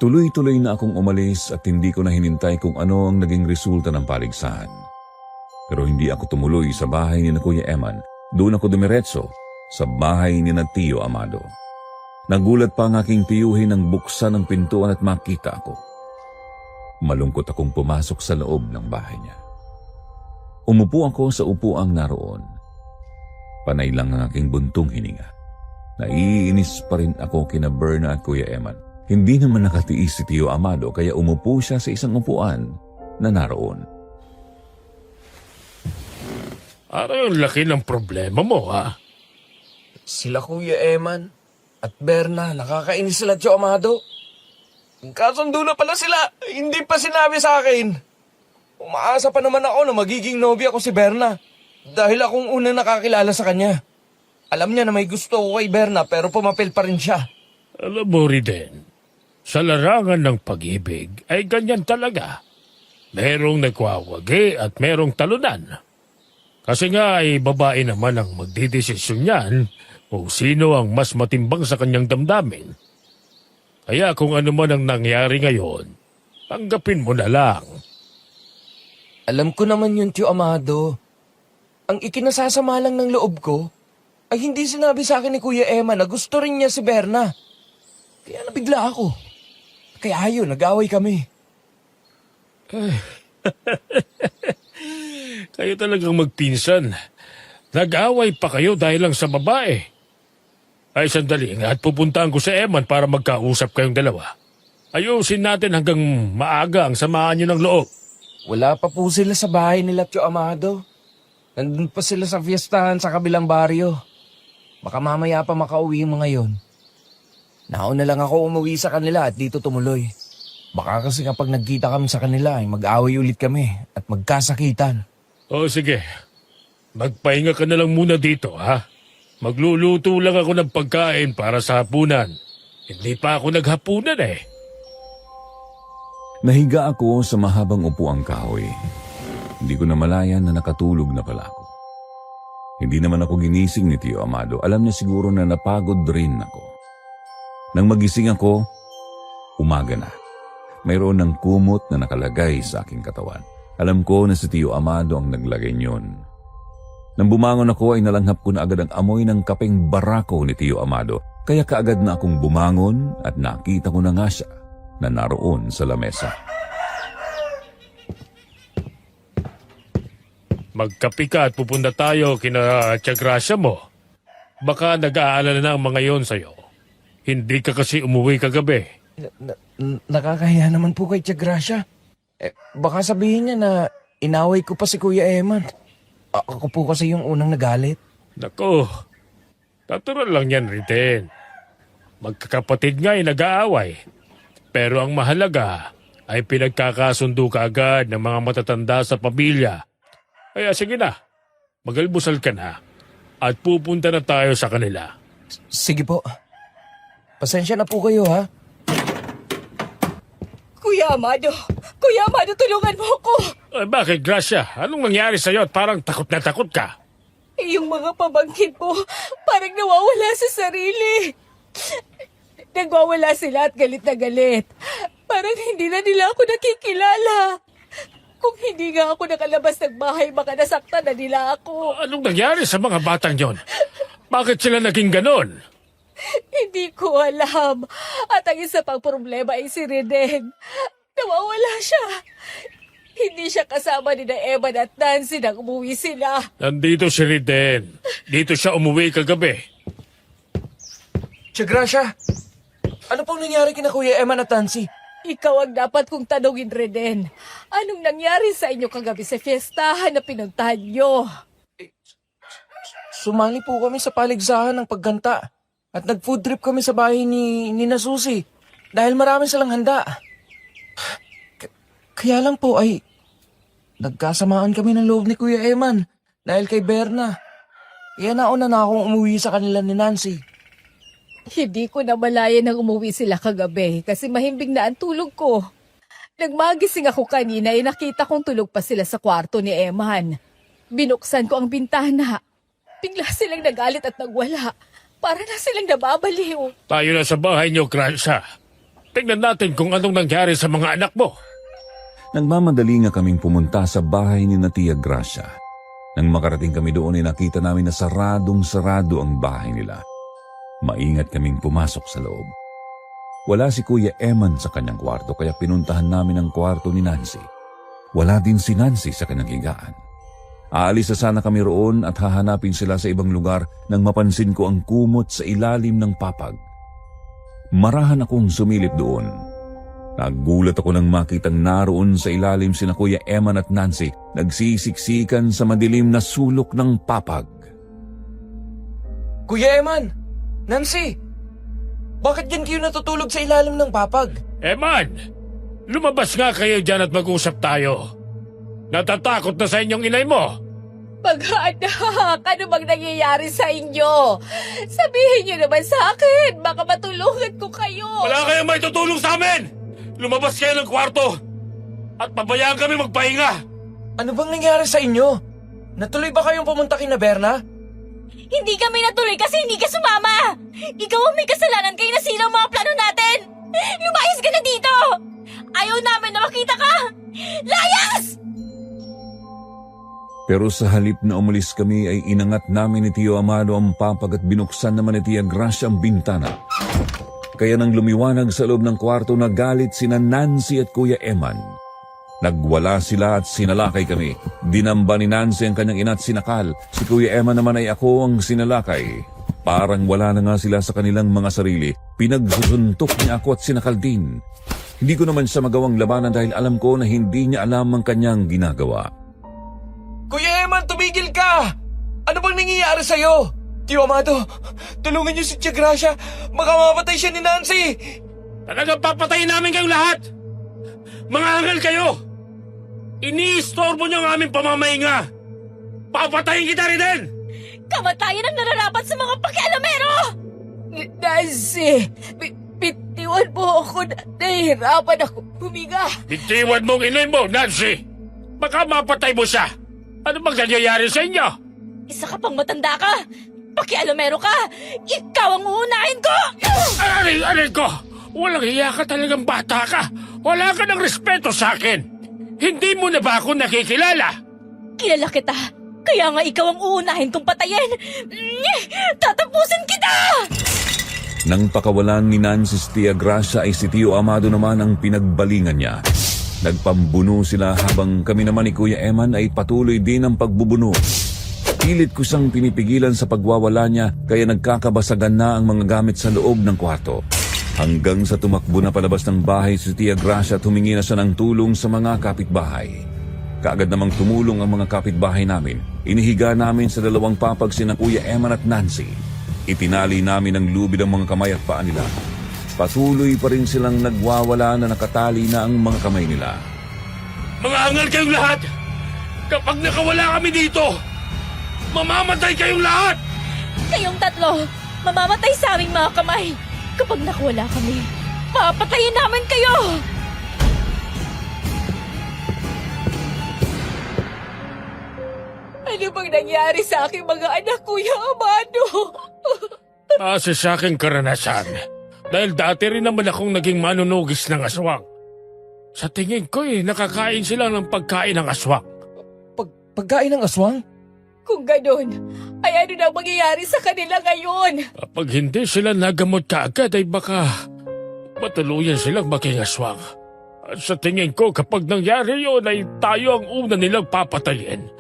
Tuloy-tuloy na akong umalis at hindi ko na hinintay kung ano ang naging resulta ng paligsahan. Pero hindi ako tumuloy sa bahay ni na Kuya Eman. Doon ako dumiretso sa bahay ni na Tio Amado. Nagulat pa ang aking tiyuhin nang buksan ang pintuan at makita ako. Malungkot akong pumasok sa loob ng bahay niya. Umupo ako sa upuang naroon. Panay lang ang aking buntong hininga. Naiinis pa rin ako kina Berna at Kuya Eman. Hindi naman nakatiis si Tio Amado kaya umupo siya sa isang upuan na naroon. Ano yung laki ng problema mo, ha? Sila Kuya Eman at Berna, nakakainis sila, Tio Amado. Kasundo na pala sila, hindi pa sinabi sa akin. Umaasa pa naman ako na magiging nobya ko si Berna. Dahil akong unang nakakilala sa kanya. Alam niya na may gusto ko kay Berna pero pumapil pa rin siya. Alam mo, Reden, sa larangan ng pag-ibig ay ganyan talaga. Merong nagwawagi at merong talunan. Kasi nga ay babae naman ang magdidesisyon niyan kung sino ang mas matimbang sa kanyang damdamin. Kaya kung ano man ang nangyari ngayon, tanggapin mo na lang. Alam ko naman yun, Tio Amado. Ang ikinasasama lang ng loob ko ay hindi sinabi sa akin ni Kuya Emma na gusto rin niya si Berna. Kaya nabigla ako. Kaya ayun, nag-away kami. Kayo talagang magpinsan. Nag-away pa kayo dahil lang sa babae. Ay sandali nga at pupuntahan ko sa Eman para magkausap kayong dalawa. Ayusin natin hanggang maaga ang samahan niyo ng loob. Wala pa po sila sa bahay nila, Tio Amado. Nandun pa sila sa fiestahan sa kabilang baryo. Baka mamaya pa makauwi yung mga yon. Nauna lang ako umuwi sa kanila at dito tumuloy. Baka kasi kapag nagkita kami sa kanila ay mag-away ulit kami at magkasakitan. O sige, magpahinga ka na lang muna dito, ha? Magluluto lang ako ng pagkain para sa hapunan. Hindi pa ako naghapunan eh. Nahiga ako sa mahabang upuang kahoy. Hindi ko namalayan na nakatulog na pala ako. Hindi naman ako ginising ni Tio Amado. Alam niya siguro na napagod rin ako. Nang magising ako, umaga na. Mayroon ng kumot na nakalagay sa aking katawan. Alam ko na si Tio Amado ang naglagay niyon. Nang bumangon ako ay nalanghap ko na agad ang amoy ng kapeng barako ni Tio Amado. Kaya kaagad na akong bumangon at nakita ko na nga siya na naroon sa lamesa. Magkapi ka at pupunta tayo kina Tiagrasya mo. Baka nag-aalala na ang mga yon sa'yo. Hindi ka kasi umuwi kagabi. Nakakahiya naman po kay Tiagrasya. Baka sabihin niya na inaway ko pa si Kuya Eman. Ako po kasi yung unang nagalit. Nako, natural lang yan, Riten. Magkakapatid nga ay nag-aaway. Pero ang mahalaga ay pinagkakasundo ka agad ng mga matatanda sa pamilya. Kaya sige na, magalmusal ka na at pupunta na tayo sa kanila. Sige po. Pasensya na po kayo, ha? Kuya Amado! Kuya Amado, tulungan mo ako! Bakit, Gracia? Anong nangyari sa'yo at parang takot na takot ka? Yung mga pamangkin mo, parang nawawala sa sarili. Nagwawala sila at galit na galit. Parang hindi na nila ako nakikilala. Kung hindi nga ako nakalabas ng bahay, baka nasaktan na nila ako. Anong nangyari sa mga batang yon? Bakit sila naging ganon? Hindi ko alam. At ang isa pang problema ay si Reden. Nawawala siya. Hindi siya kasama ni na Eman at Nancy nang umuwi sila. Nandito si Riden. Dito siya umuwi kagabi. Tia Gracia, ano pong nangyari kina Kuya Eman at Nancy? Ikaw ang dapat kong tanungin, Reden. Anong nangyari sa inyo kagabi sa fiestahan na pinuntahan nyo? Sumali po kami sa paligsahan ng pagganta at nag-food trip kami sa bahay ni Nina Susie dahil marami silang handa. Kaya lang po ay nagkasamaan kami ng loob ni Kuya Eman dahil kay Berna. Kaya nauna na akong umuwi sa kanila ni Nancy. Hindi ko na malayan nang umuwi sila kagabi kasi mahimbing na ang tulog ko. Nagmagising ako kanina ay nakita kong tulog pa sila sa kwarto ni Eman. Binuksan ko ang bintana. Bigla silang nagalit at nagwala. Para na silang nababaliw. Tayo na sa bahay niyo, Gracia. Tingnan natin kung anong nangyari sa mga anak mo. Nagmamadali nga kaming pumunta sa bahay ni Tia Gracia. Nang makarating kami doon ay nakita namin na saradong-sarado ang bahay nila. Maingat kaming pumasok sa loob. Wala si Kuya Eman sa kanyang kwarto kaya pinuntahan namin ang kwarto ni Nancy. Wala din si Nancy sa kanyang higaan. Aalis na sana kami roon at hahanapin sila sa ibang lugar nang mapansin ko ang kumot sa ilalim ng papag. Marahan akong sumilip doon. Nagulat ako nang makitang naroon sa ilalim sina Kuya Eman at Nancy nagsisiksikan sa madilim na sulok ng papag. Kuya Eman! Nancy! Bakit yan kayo natutulog sa ilalim ng papag? Eman! Lumabas nga kayo dyan at mag-usap tayo. Natatakot na sa inyong inay mo. Mag-anak, ano bang nangyayari sa inyo? Sabihin niyo naman sa akin, baka matulungan ko kayo. Wala kayong may tutulong sa amin! Lumabas kayo ng kwarto at pabayaan kami magpahinga. Ano bang nangyari sa inyo? Natuloy ba kayong pumunta kina Berna? Hindi kami natuloy kasi hindi ka sumama! Ikaw ang may kasalanan kaya nasira ang mga plano natin! Lumayas ka na dito! Ayaw namin na makita ka! Layas! Pero sa halip na umalis kami ay inangat namin ni Tio Amado ang papag at binuksan naman ni Tia Gracia ang bintana. Kaya nang lumiwanag sa loob ng kwarto nagalit sina Nancy at Kuya Eman. Nagwala sila at sinalakay kami. Dinamba ni Nancy ang kanyang ina at sinakal. Si Kuya Eman naman ay ako ang sinalakay. Parang wala na nga sila sa kanilang mga sarili. Pinagsusuntok niya ako at sinakal din. Hindi ko naman siya magawang labanan dahil alam ko na hindi niya alam ang kanyang ginagawa. Kuya Eman, tumigil ka! Ano bang nangyayari sa'yo? Tio Amado, tulungan niyo si Tia Gracia. Baka mapatay siya ni Nancy. Talagang papatayin namin kayong lahat! Mga angal kayo! Iniistorbo niyo ang aming pamamahinga! Papatayin kita rin din! Kamatayan ang nararapat sa mga pakialamero! Nancy, bitiwan mo ako. Nahihirapan ako huminga. Bitiwan mong inay mo, Nancy! Baka mapatay mo siya! Ano bang nangyayari sa inyo? Isa ka pang matanda ka! Pakialamero ka! Ikaw ang uunahin ko! Aray ko! Walang hiya ka talagang bata ka! Wala ka ng respeto sa akin! Hindi mo na ba ako nakikilala? Kilala kita! Kaya nga ikaw ang uunahin kong patayin! Tatapusin kita! Nang pakawalan ni Nancy si Tia Gracia ay si Tio Amado naman ang pinagbalingan niya. Nagpambuno sila habang kami naman ni Kuya Eman ay patuloy din ang pagbubuno. Pilit ko siyang pinipigilan sa pagwawala niya kaya nagkakabasagan na ang mga gamit sa loob ng kwarto. Hanggang sa tumakbo na palabas ng bahay si Tia Gracia at humingi na siya ng tulong sa mga kapitbahay. Kaagad namang tumulong ang mga kapitbahay namin. Inihiga namin sa dalawang papag sina Kuya Eman at Nancy. Itinali namin ang lubid ang mga kamay at paa nila. Patuloy pa rin silang nagwawala na nakatali na ang mga kamay nila. Mga angal kayong lahat! Kapag nakawala kami dito, mamamatay kayong lahat! Kayong tatlo, mamamatay sa aming mga kamay. Kapag nakuwala kami, papatayin namin kayo! Ano Ano bang nangyari sa aking mga anak, Kuya Amado? Asa sa aking karanasan. Dahil dati rin naman akong naging manunugis ng aswang. Sa tingin ko nakakain sila ng pagkain ng aswang. Pagkain ng aswang? Kung ganun, ay ano na mangyayari sa kanila ngayon? Kapag hindi sila nagamot kaagad ay baka matuluyan silang maging aswang. At sa tingin ko kapag nangyari yun ay tayo ang una nilang papatayin.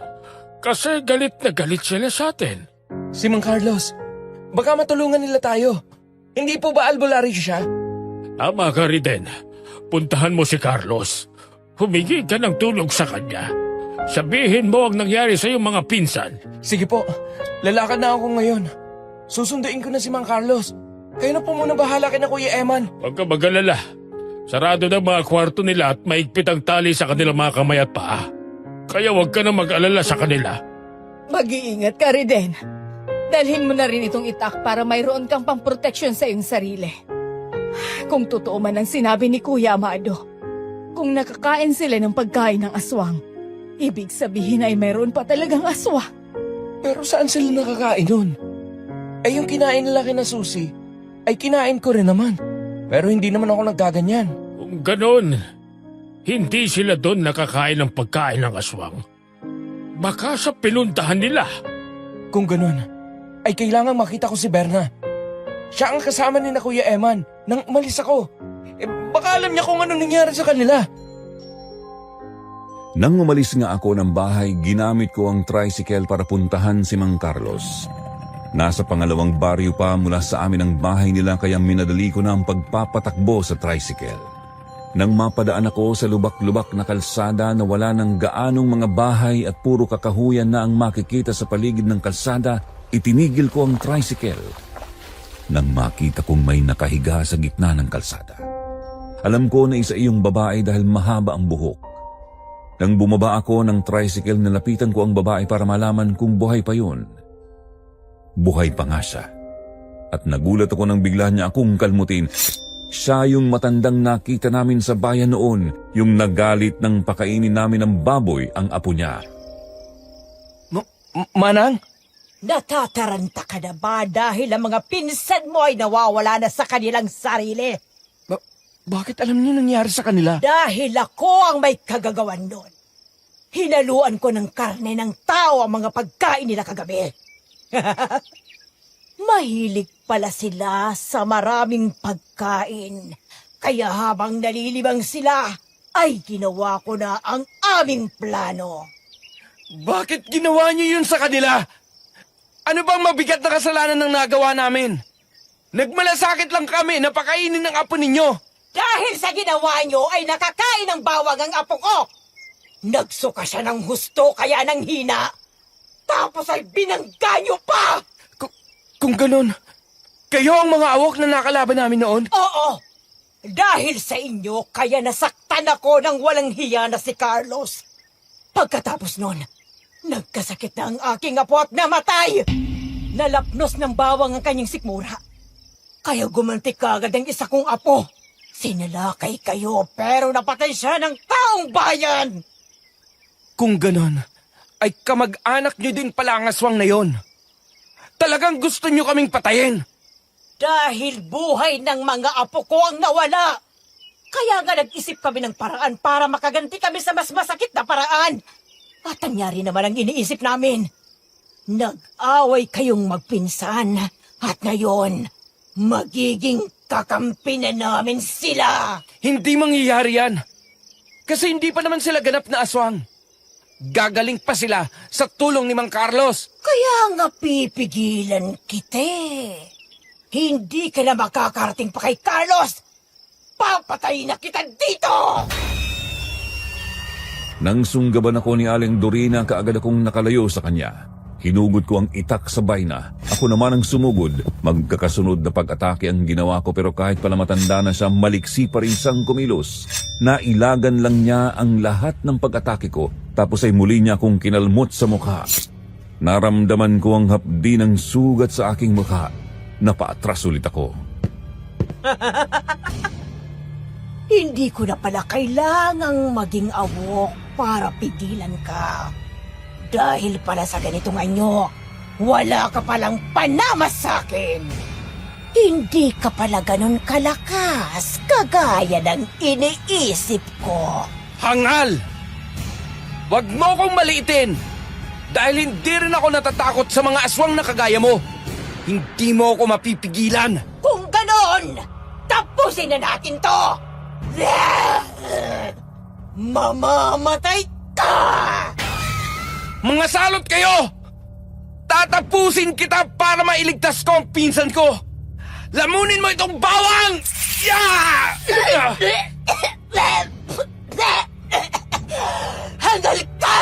Kasi galit na galit sila sa atin. Si Mang Carlos, baka matulungan nila tayo. Hindi po ba albularyo siya? Tama ka rin. Puntahan mo si Carlos. Humingi ka ng tulong sa kanya. Sabihin mo ang nangyari sa iyong mga pinsan. Sige po, lalakad na ako ngayon. Susunduin ko na si Mang Carlos. Kayo na po muna bahala kay na Kuya Eman. Huwag ka mag-alala. Sarado na mga kwarto nila at maigpit ang tali sa kanilang mga kamay at paa. Kaya huwag ka na mag-alala sa kanila. Mag-iingat ka rin din. Dalhin mo na rin itong itak para mayroon kang pang-proteksyon sa iyong sarili. Kung totoo man ang sinabi ni Kuya Amado, kung nakakain sila ng pagkain ng aswang, ibig sabihin ay mayroon pa talagang aswang. Pero saan sila nakakain nun? Ay yung kinain nila kina Susi, ay kinain ko rin naman. Pero hindi naman ako nagkaganyan. Kung ganon, hindi sila doon nakakain ng pagkain ng aswang. Baka sa pinuntahan nila. Kung ganun, ay kailangan makita ko si Berna. Siya ang kasama ni na Kuya Eman nang umalis ako. Baka alam niya kung ano nangyari sa kanila. Nang umalis nga ako ng bahay, ginamit ko ang tricycle para puntahan si Mang Carlos. Nasa pangalawang baryo pa mula sa amin ang bahay nila kaya minadali ko na ang pagpapatakbo sa tricycle. Nang mapadaan ako sa lubak-lubak na kalsada na wala ng gaanong mga bahay at puro kakahuyan na ang makikita sa paligid ng kalsada, itinigil ko ang tricycle. Nang makita kong may nakahiga sa gitna ng kalsada. Alam ko na isa iyong babae dahil mahaba ang buhok. Nang bumaba ako ng tricycle, nalapitan ko ang babae para malaman kung buhay pa yun. Buhay pa nga siya. At nagulat ako nang bigla niya akong kalmutin. Siya yung matandang nakita namin sa bayan noon, yung nagalit ng pakainin namin ng baboy ang apo niya. Manang? Natataranta ka na ba dahil ang mga pinsan mo ay nawawala na sa kanilang sarili? Bakit alam niyo nangyari sa kanila? Dahil ako ang may kagagawan nun. Hinaluan ko ng karne ng tao ang mga pagkain nila kagabi. Mahilig pala sila sa maraming pagkain. Kaya habang nalilibang sila, ay ginawa ko na ang aming plano. Bakit ginawa niyo yun sa kanila? Ano bang mabigat na kasalanan ng nagawa namin? Nagmalasakit lang kami na pakainin ng apo ninyo. Dahil sa ginawa nyo ay nakakain ng bawang ang apo ko. Nagsuka siya ng husto kaya nang hina. Tapos ay binangga nyo pa! Kung ganun, kayo ang mga awok na nakalaban namin noon? Oo! Dahil sa inyo, kaya nasaktan ako ng walang hiya na si Carlos. Pagkatapos nun, nagkasakit na ang aking apo at namatay. Nalapnos ng bawang ang kanyang sikmura. Kaya gumanti kagad ang isa kong apo. Sinalakay kayo pero napatay siya ng taong bayan. Kung ganon, ay kamag-anak niyo din pala ang aswang na yon. Talagang gusto niyo kaming patayin. Dahil buhay ng mga apo ko ang nawala. Kaya nga nag-isip kami ng paraan para makaganti kami sa mas masakit na paraan. At nangyari naman ang iniisip namin. Nag-away kayong magpinsan at ngayon, magiging kakampi na namin sila. Hindi mangyayari yan. Kasi hindi pa naman sila ganap na aswang. Gagaling pa sila sa tulong ni Mang Carlos. Kaya nga pipigilan kita. Hindi ka na makakarating pa kay Carlos. Papatayin na kita dito! Nang sunggaban ako ni Aling Dorina, kaagad akong nakalayo sa kanya. Hinugod ko ang itak sa bayna. Ako naman ang sumugod. Magkakasunod na pag-atake ang ginawa ko pero kahit pala matanda na siya, maliksi pa rin siyang kumilos. Nailagan lang niya ang lahat ng pag-atake ko tapos ay muli niya akong kinalmot sa mukha. Naramdaman ko ang hapdi ng sugat sa aking mukha. Napaatras ulit ako. Hindi ko na pala kailangang maging awok para pigilan ka. Dahil pala sa ganitong anyo, wala ka palang panamas sa akin. Hindi ka pala ganun kalakas, kagaya ng iniisip ko. Hangal! Huwag mo akong maliitin! Dahil hindi rin ako natatakot sa mga aswang na kagaya mo. Hindi mo ako mapipigilan. Kung ganon, tapusin na natin to! Mamamatay ka! Mga salot kayo! Tatapusin kita para mailigtas ko ang pinsan ko! Lamunin mo itong bawang! Yeah! Hangal ka!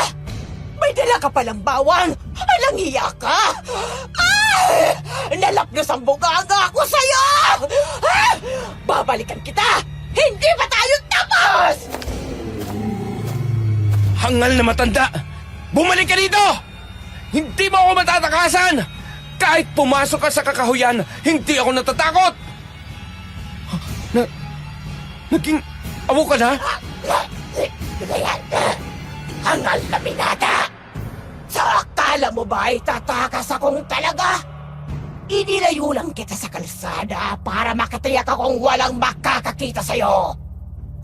May dala ka palang bawang! Walang hiya ka! Ah! Nalapnos ang bunganga ako sa'yo! Ah! Babalikan kita! Hindi pa tayo tapos! Hangal na matanda! Bumalik ka dito! Hindi mo ako matatakasan! Kahit pumasok ka sa kakahuyan, hindi ako natatakot! Naging awo ka na? Hangal na binata! Sa akala mo ba ay tatakas akong talaga? Inilayo lang kita sa kalsada para makatiyak akong walang makakakita sa'yo.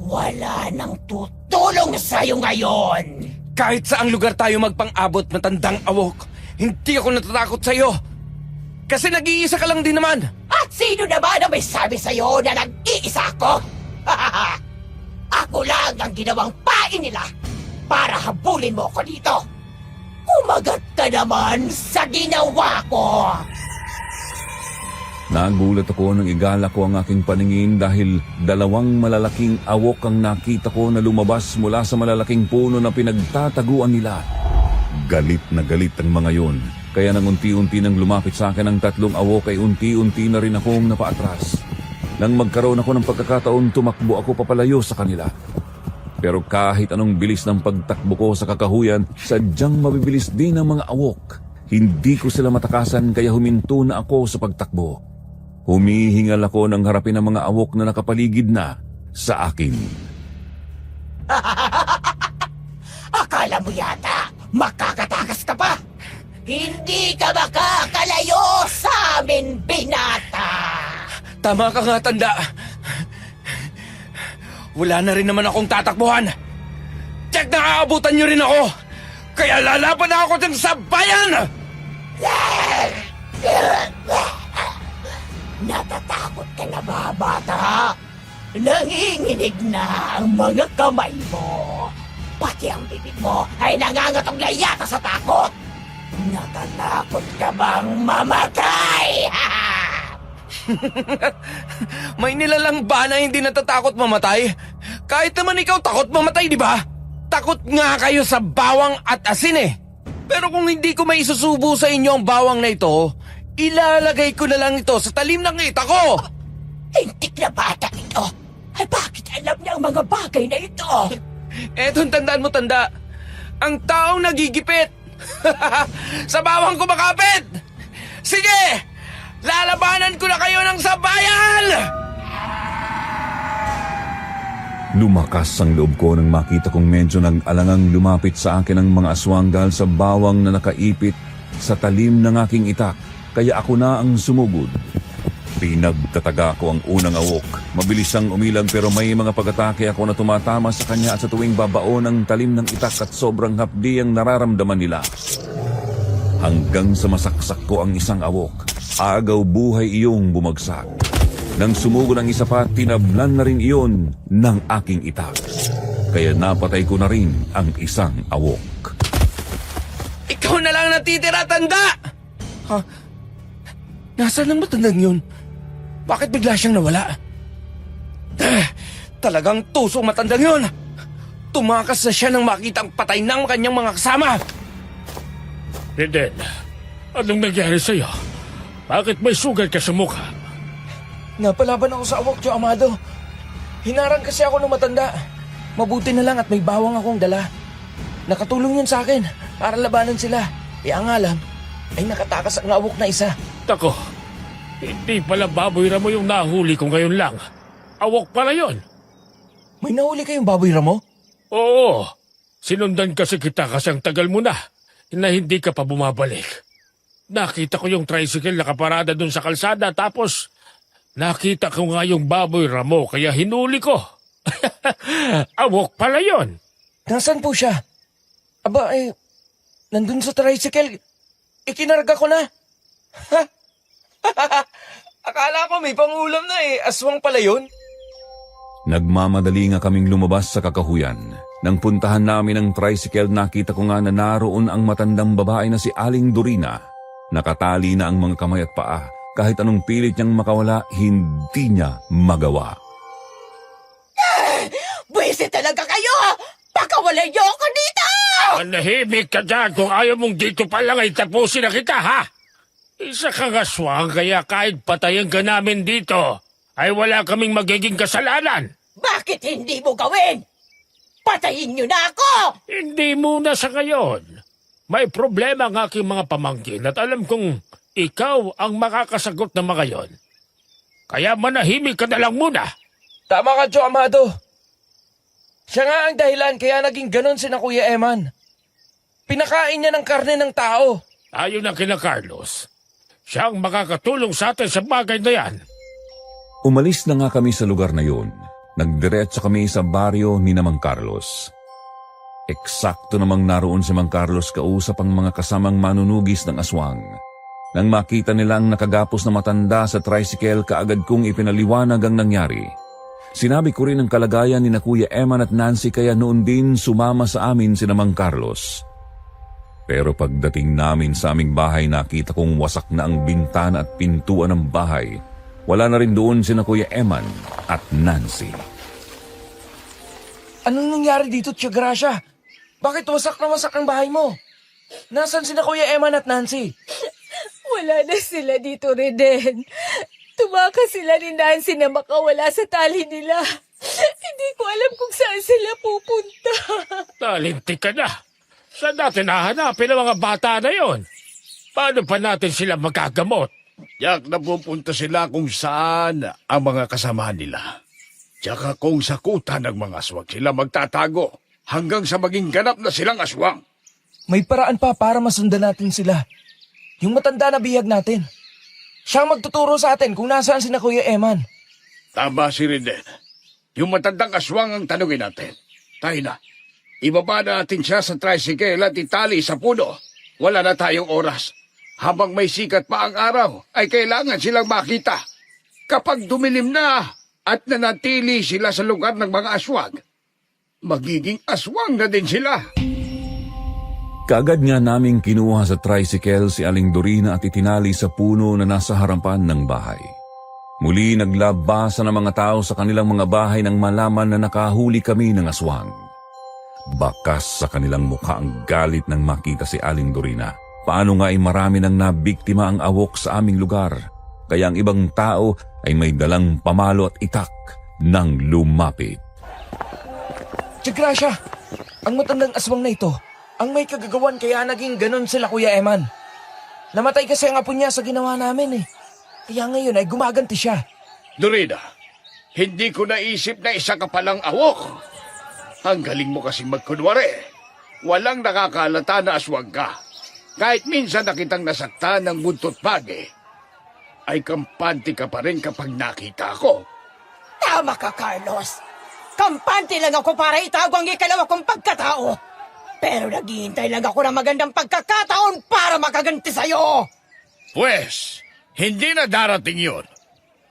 Wala nang tutulong sa'yo ngayon. Kahit saang lugar tayo magpang-abot matandang awok, hindi ako natatakot sa'yo. Kasi nag-iisa ka lang din naman. At sino naman ang may sabi sa'yo na nag-iisa ako? Ako lang ang ginawang pain nila para habulin mo ako dito. Kumagat ka naman sa ginawa ko. Nagulat ako nang igala ko ang aking paningin dahil dalawang malalaking awok ang nakita ko na lumabas mula sa malalaking puno na pinagtataguan nila. Galit na galit ang mga yun, kaya nang unti-unti nang lumapit sa akin ang tatlong awok ay unti-unti na rin akong napaatras. Nang magkaroon ako ng pagkakataon, tumakbo ako papalayo sa kanila. Pero kahit anong bilis ng pagtakbo ko sa kakahuyan, sadyang mabibilis din ang mga awok. Hindi ko sila matakasan kaya huminto na ako sa pagtakbo. Humihingal ako nang harapin ang mga awok na nakapaligid na sa akin. Akala mo yata makakatakas ka pa? Hindi ka makakalayo sa amin, binata! Tama ka nga, tanda. Wala na rin naman akong tatakbuhan. Check na aabutan niyo rin ako. Kaya lalaban na ako dyan sa bayan! Natatakot ka na ba, bata? Nanginginig na ang mga kamay mo. Pati ang bibig mo ay nangangatong na yata sa takot. Natatakot ka bang mamatay? May nilalang ba na hindi natatakot mamatay? Kahit naman ikaw takot mamatay, di ba? Takot nga kayo sa bawang at asin eh. Pero kung hindi ko may isusubo sa inyo ang bawang na ito, ilalagay ko na lang ito sa talim ng ita ko. Hintik na bata ito. Ay bakit alam niya ang mga bagay na ito? Etong tandaan mo, tanda. Ang taong nagigipit. Sa bawang kumakapit. Sige! Lalabanan ko na kayo ng sabayan! Lumakas ang loob ko nang makita kong medyo nag-alangang lumapit sa akin ang mga aswang dahil sa bawang na nakaipit sa talim ng aking itak, kaya ako na ang sumugod. Pinagtataga ko ang unang awok. Mabilis ang umilag pero may mga pag-atake ako na tumatama sa kanya at sa tuwing babaon ng talim ng itak at sobrang hapdi ang nararamdaman nila. Hanggang sa masaksak ko ang isang awok, agaw buhay iyong bumagsak. Nang sumugod ang isa pa, tinablan na rin iyon ng aking itak. Kaya napatay ko na rin ang isang awok. Ikaw na lang natitira, tanda! Ha? Nasaan ang matandang yun? Bakit bigla siyang nawala? Talagang tusong matandang yun! Tumakas na siya nang makitang patay na ang kanyang mga kasama! Reden, anong nangyari sa'yo? Bakit may sugat ka sa mukha? Napalaban ako sa awok, Tio Amado. Hinarang kasi ako ng matanda. Mabuti na lang at may bawang akong dala. Nakatulong yun sa akin para labanan sila. Kaya nga lang, ay nakatakas ang awok na isa. Tako, hindi pala baboy ramo yung nahuli ko ngayon lang. Awok pala yon. May nahuli kayong baboy ramo? Oo, sinundan kasi kita kasi ang tagal mo na. na hindi ka pa bumabalik. Nakita ko yung tricycle nakaparada dun sa kalsada tapos nakita ko nga yung baboy ramo kaya hinuli ko. Awok pala yon. Nasaan po siya? Aba, nandun sa tricycle. Ikinarga ko na. Ha? Akala ko may pangulam na Aswang pala yun. Nagmamadali nga kaming lumabas sa kakahuyan. Nang puntahan namin ang tricycle, nakita ko nga na naroon ang matandang babae na si Aling Dorina. Nakatali na ang mga kamay at paa. Kahit anong pilit niyang makawala, hindi niya magawa. Buwisit talaga kayo! Pakawalan niyo ako dito! Manahimik ka dyan kung ayaw mong dito pa lang ay tapusin na kita, ha? Isa kang aswang kaya kahit patayin ka namin dito, ay wala kaming magiging kasalanan. Bakit hindi mo gawin? Patayin niyo na ako! Hindi muna sa ngayon. May problema ang aking mga pamangkin at alam kong ikaw ang makakasagot ng mga yon. Kaya manahimik ka na lang muna. Tama ka, Joe Amado. Siya nga ang dahilan kaya naging ganon si na Kuya Eman. Pinakain niya ng karne ng tao. Ayon na kina Carlos, siya ang makakatulong sa atin sa bagay na yan. Umalis na nga kami sa lugar na yun. Nagdiretso kami sa baryo ni Mang Carlos. Eksakto namang naroon si Mang Carlos kausap ang mga kasamang manunugis ng aswang. Nang makita nilang nakagapos na matanda sa tricycle, kaagad kong ipinaliwanag ang nangyari. Sinabi ko rin ang kalagayan ni na Kuya Eman at Nancy kaya noon din sumama sa amin si Mang Carlos. Pero pagdating namin sa aming bahay, nakita kong wasak na ang bintana at pintuan ng bahay. Wala na rin doon si na Kuya Eman at Nancy. Anong nangyari dito, Tia Gracia? Bakit wasak na wasak ang bahay mo? Nasaan si na Kuya Eman at Nancy? Wala na sila dito, Reden. Tumakas sila ni Nancy na makawala sa tali nila. Hindi ko alam kung saan sila pupunta. Talintik ka na. Saan natin hahanapin ang mga bata na yon? Paano pa natin sila magagamot? Yak napupunta sila kung saan ang mga kasamahan nila. Tsaka kung sakutan ng mga aswang sila magtatago hanggang sa maging ganap na silang aswang. May paraan pa para masundan natin sila. Yung matanda na bihag natin. Siya ang magtuturo sa atin kung nasaan si na Kuya Eman. Tama si Reden. Yung matandang aswang ang tanungin natin. Tayo na. Ibaba natin siya sa tricycle at itali sa puno. Wala na tayong oras. Habang may sikat pa ang araw, ay kailangan silang makita. Kapag dumilim na at nanatili sila sa lugar ng mga aswang, magiging aswang na din sila. Kaagad nga naming kinuha sa tricycle si Aling Dorina at itinali sa puno na nasa harapan ng bahay. Muli naglabasa ng mga tao sa kanilang mga bahay nang malaman na nakahuli kami ng aswang. Bakas sa kanilang mukha ang galit nang makita si Aling Dorina. Paano nga ay marami nang nabiktima ang awok sa aming lugar, kaya ang ibang tao ay may dalang pamalo at itak nang lumapit. Tia Gracia, ang matandang aswang na ito, ang may kagagawan kaya naging ganon sila Kuya Eman. Namatay kasi ang apo niya sa ginawa namin Kaya ngayon ay gumaganti siya. Dorina, hindi ko naisip na isa ka palang awok. Ang galing mo kasing magkunwari. Walang nakakalata na aswang ka. Kahit minsan na kitang nasaktan ng buntot pagi, ay kampante ka pa rin kapag nakita ko. Tama ka, Carlos. Kampante lang ako para itago ang ikalawa kong pagkatao. Pero naghihintay lang ako ng magandang pagkakataon para makaganti sa'yo. Pwes, hindi na darating yun.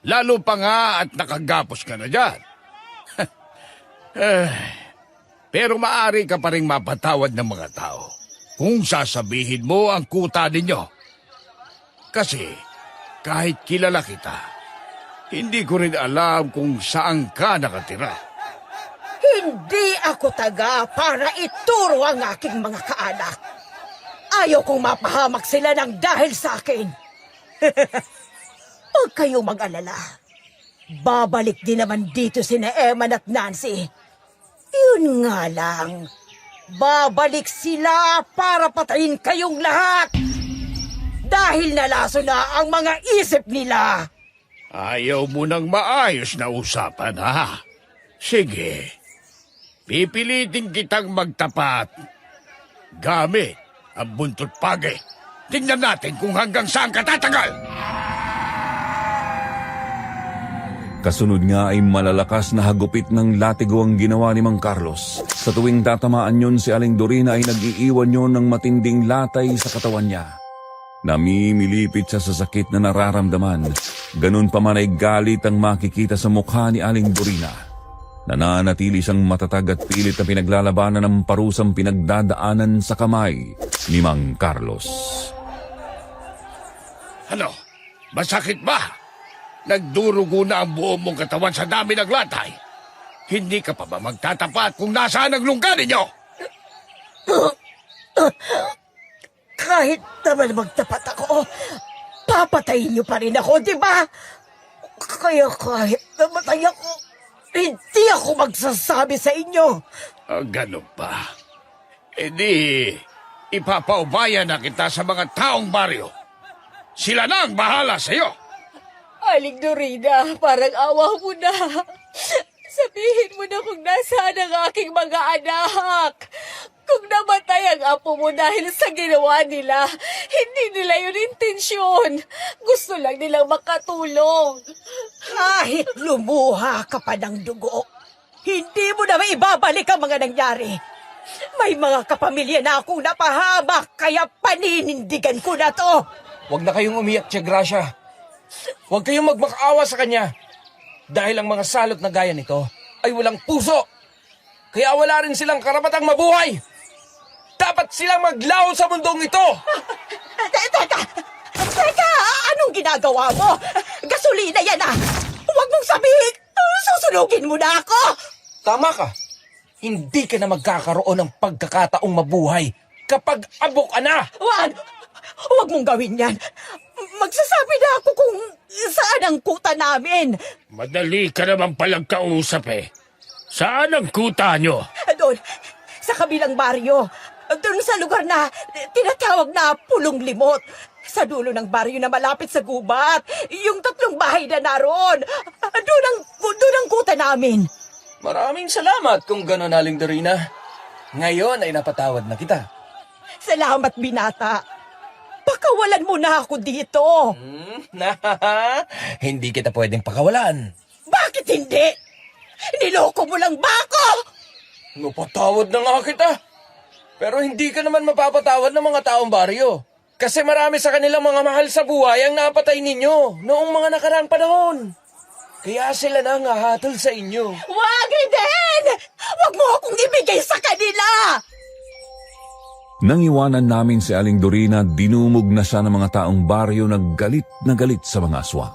Lalo pa nga at nakagapos ka na dyan. Pero maaari ka pa rin mapatawad ng mga tao kung sasabihin mo ang kuta ninyo. Kasi kahit kilala kita, hindi ko rin alam kung saan ka nakatira. Hindi ako taga para ituro ang aking mga kaanak. Ayaw kong mapahamak sila ng dahil sa akin. Huwag kayong mag-alala. Babalik din naman dito sina Eman at Nancy. Yun nga lang, babalik sila para patayin kayong lahat. Dahil nalaso na ang mga isip nila. Ayaw mo ng maayos na usapan, ha? Sige. Pipilitin kitang magtapat gamit ang buntot pagi. Tingnan natin kung hanggang saan ka tatagal. Kasunod nga ay malalakas na hagupit ng latigo ang ginawa ni Mang Carlos. Sa tuwing tatamaan yun si Aling Dorina ay nag-iiwan yun ng matinding latay sa katawan niya. Namimilipit siya sa sakit na nararamdaman. Ganun pa man ay galit ang makikita sa mukha ni Aling Dorina. Nananatili siyang matatag at pilit na pinaglalabanan ng parusang pinagdadaanan sa kamay ni Mang Carlos. Ano? Masakit ba? Nagdurugo na ang buo mong katawan sa dami ng latay. Hindi ka pa ba magtatapat kung nasaan ang lungga ninyo? Kahit naman magtapat ako, papatayin niyo pa rin ako, di ba? Kaya kahit namatay ako, hindi ako magsasabi sa inyo. Ganun pa. E di, ipapaubaya na kita sa mga taong baryo. Sila na ang bahala sa iyo. Aling Dorina, parang awa mo na. Sabihin mo na kung nasaan ang aking mga anak. Kung namatay ang apo mo dahil sa ginawa nila, hindi nila yun intensyon. Gusto lang nilang makatulong. Kahit lumuha ka pa ng dugo, hindi mo na maibabalik ang mga nangyari. May mga kapamilya na akong napahamak, kaya paninindigan ko na to. Huwag na kayong umiyak, Tia Gracia. Huwag kayong magmakaawa sa kanya. Dahil ang mga salot na gaya nito ay walang puso. Kaya wala rin silang karapatang mabuhay. Dapat silang maglaho sa mundong ito. Teka, anong ginagawa mo? Gasolina yan ah! Huwag mong sabihin, susunugin mo na ako! Tama ka. Hindi ka na magkakaroon ng pagkakataong mabuhay kapag abok ka na. Huwag mong gawin yan. Magsasabi na ako kung saan ang kuta namin. Madali ka naman palang kausap eh. Saan ang kuta nyo? Doon, sa kabilang baryo. Doon sa lugar na tinatawag na Pulong Limot. Sa dulo ng baryo na malapit sa gubat. Yung 3 bahay na naroon. Doon ang kuta namin. Maraming salamat kung gano'n, Aling Dorina. Ngayon ay napatawad na kita. Salamat, binata. Pakawalan mo na ako dito. Hindi kita pwedeng pakawalan. Bakit hindi? Niloko mo lang ba ako? Napatawad na nga kita. Pero hindi ka naman mapapatawad ng mga taong baryo. Kasi marami sa kanilang mga mahal sa buhay ang napatay ninyo noong mga nakaraang panahon. Kaya sila na nga hatol sa inyo. Wag din! Wag mo akong ibigay sa kanila! Nang iwanan namin si Aling Dorina, dinumog na siya ng mga taong baryo na galit sa mga aswang.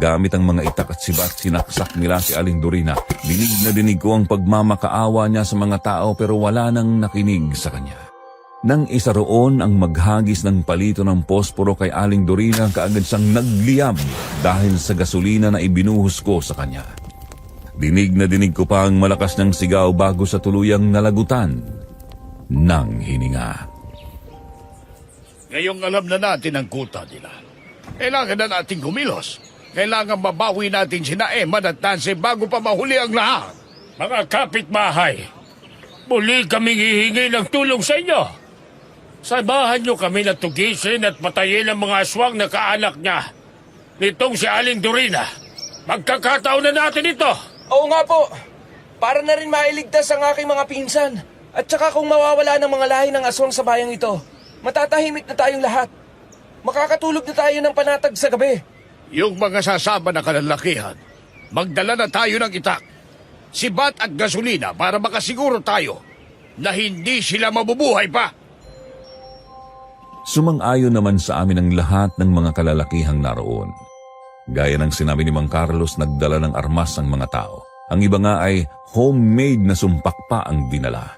Gamit ang mga itak at sibat, sinaksak nila si Aling Dorina. Dinig na dinig ko ang pagmamakaawa niya sa mga tao pero wala nang nakinig sa kanya. Nang isa roon ang maghagis ng palito ng posporo kay Aling Dorina, kaagad siyang nagliyab dahil sa gasolina na ibinuhos ko sa kanya. Dinig na dinig ko pa ang malakas ng sigaw bago sa tuluyang nalagutan ng hininga. Ngayong alam na natin ang kuta nila. Kailangan na natin kumilos. Kailangan mabawi natin sina Eman at Nancy bago pa mahuli ang lahat. Mga kapitbahay, muli kaming hihingi ng tulong sa inyo. Sabahan nyo kami na tugisin at patayin ang mga aswang na kaanak niya. Nitong si Aling Dorina. Magkakataon na natin ito. Oo nga po. Para na rin mailigtas ang aking mga pinsan. At saka kung mawawala ng mga lahi ng aswang sa bayang ito, matatahimik na tayong lahat. Makakatulog na tayo ng panatag sa gabi. Yung mga sasama na kalalakihan, magdala na tayo ng itak, sibat at gasolina para makasiguro tayo na hindi sila mabubuhay pa. Sumang-ayon naman sa amin ang lahat ng mga kalalakihang naroon. Gaya ng sinabi ni Mang Carlos, nagdala ng armas ang mga tao. Ang iba nga ay homemade na sumpak pa ang dinala.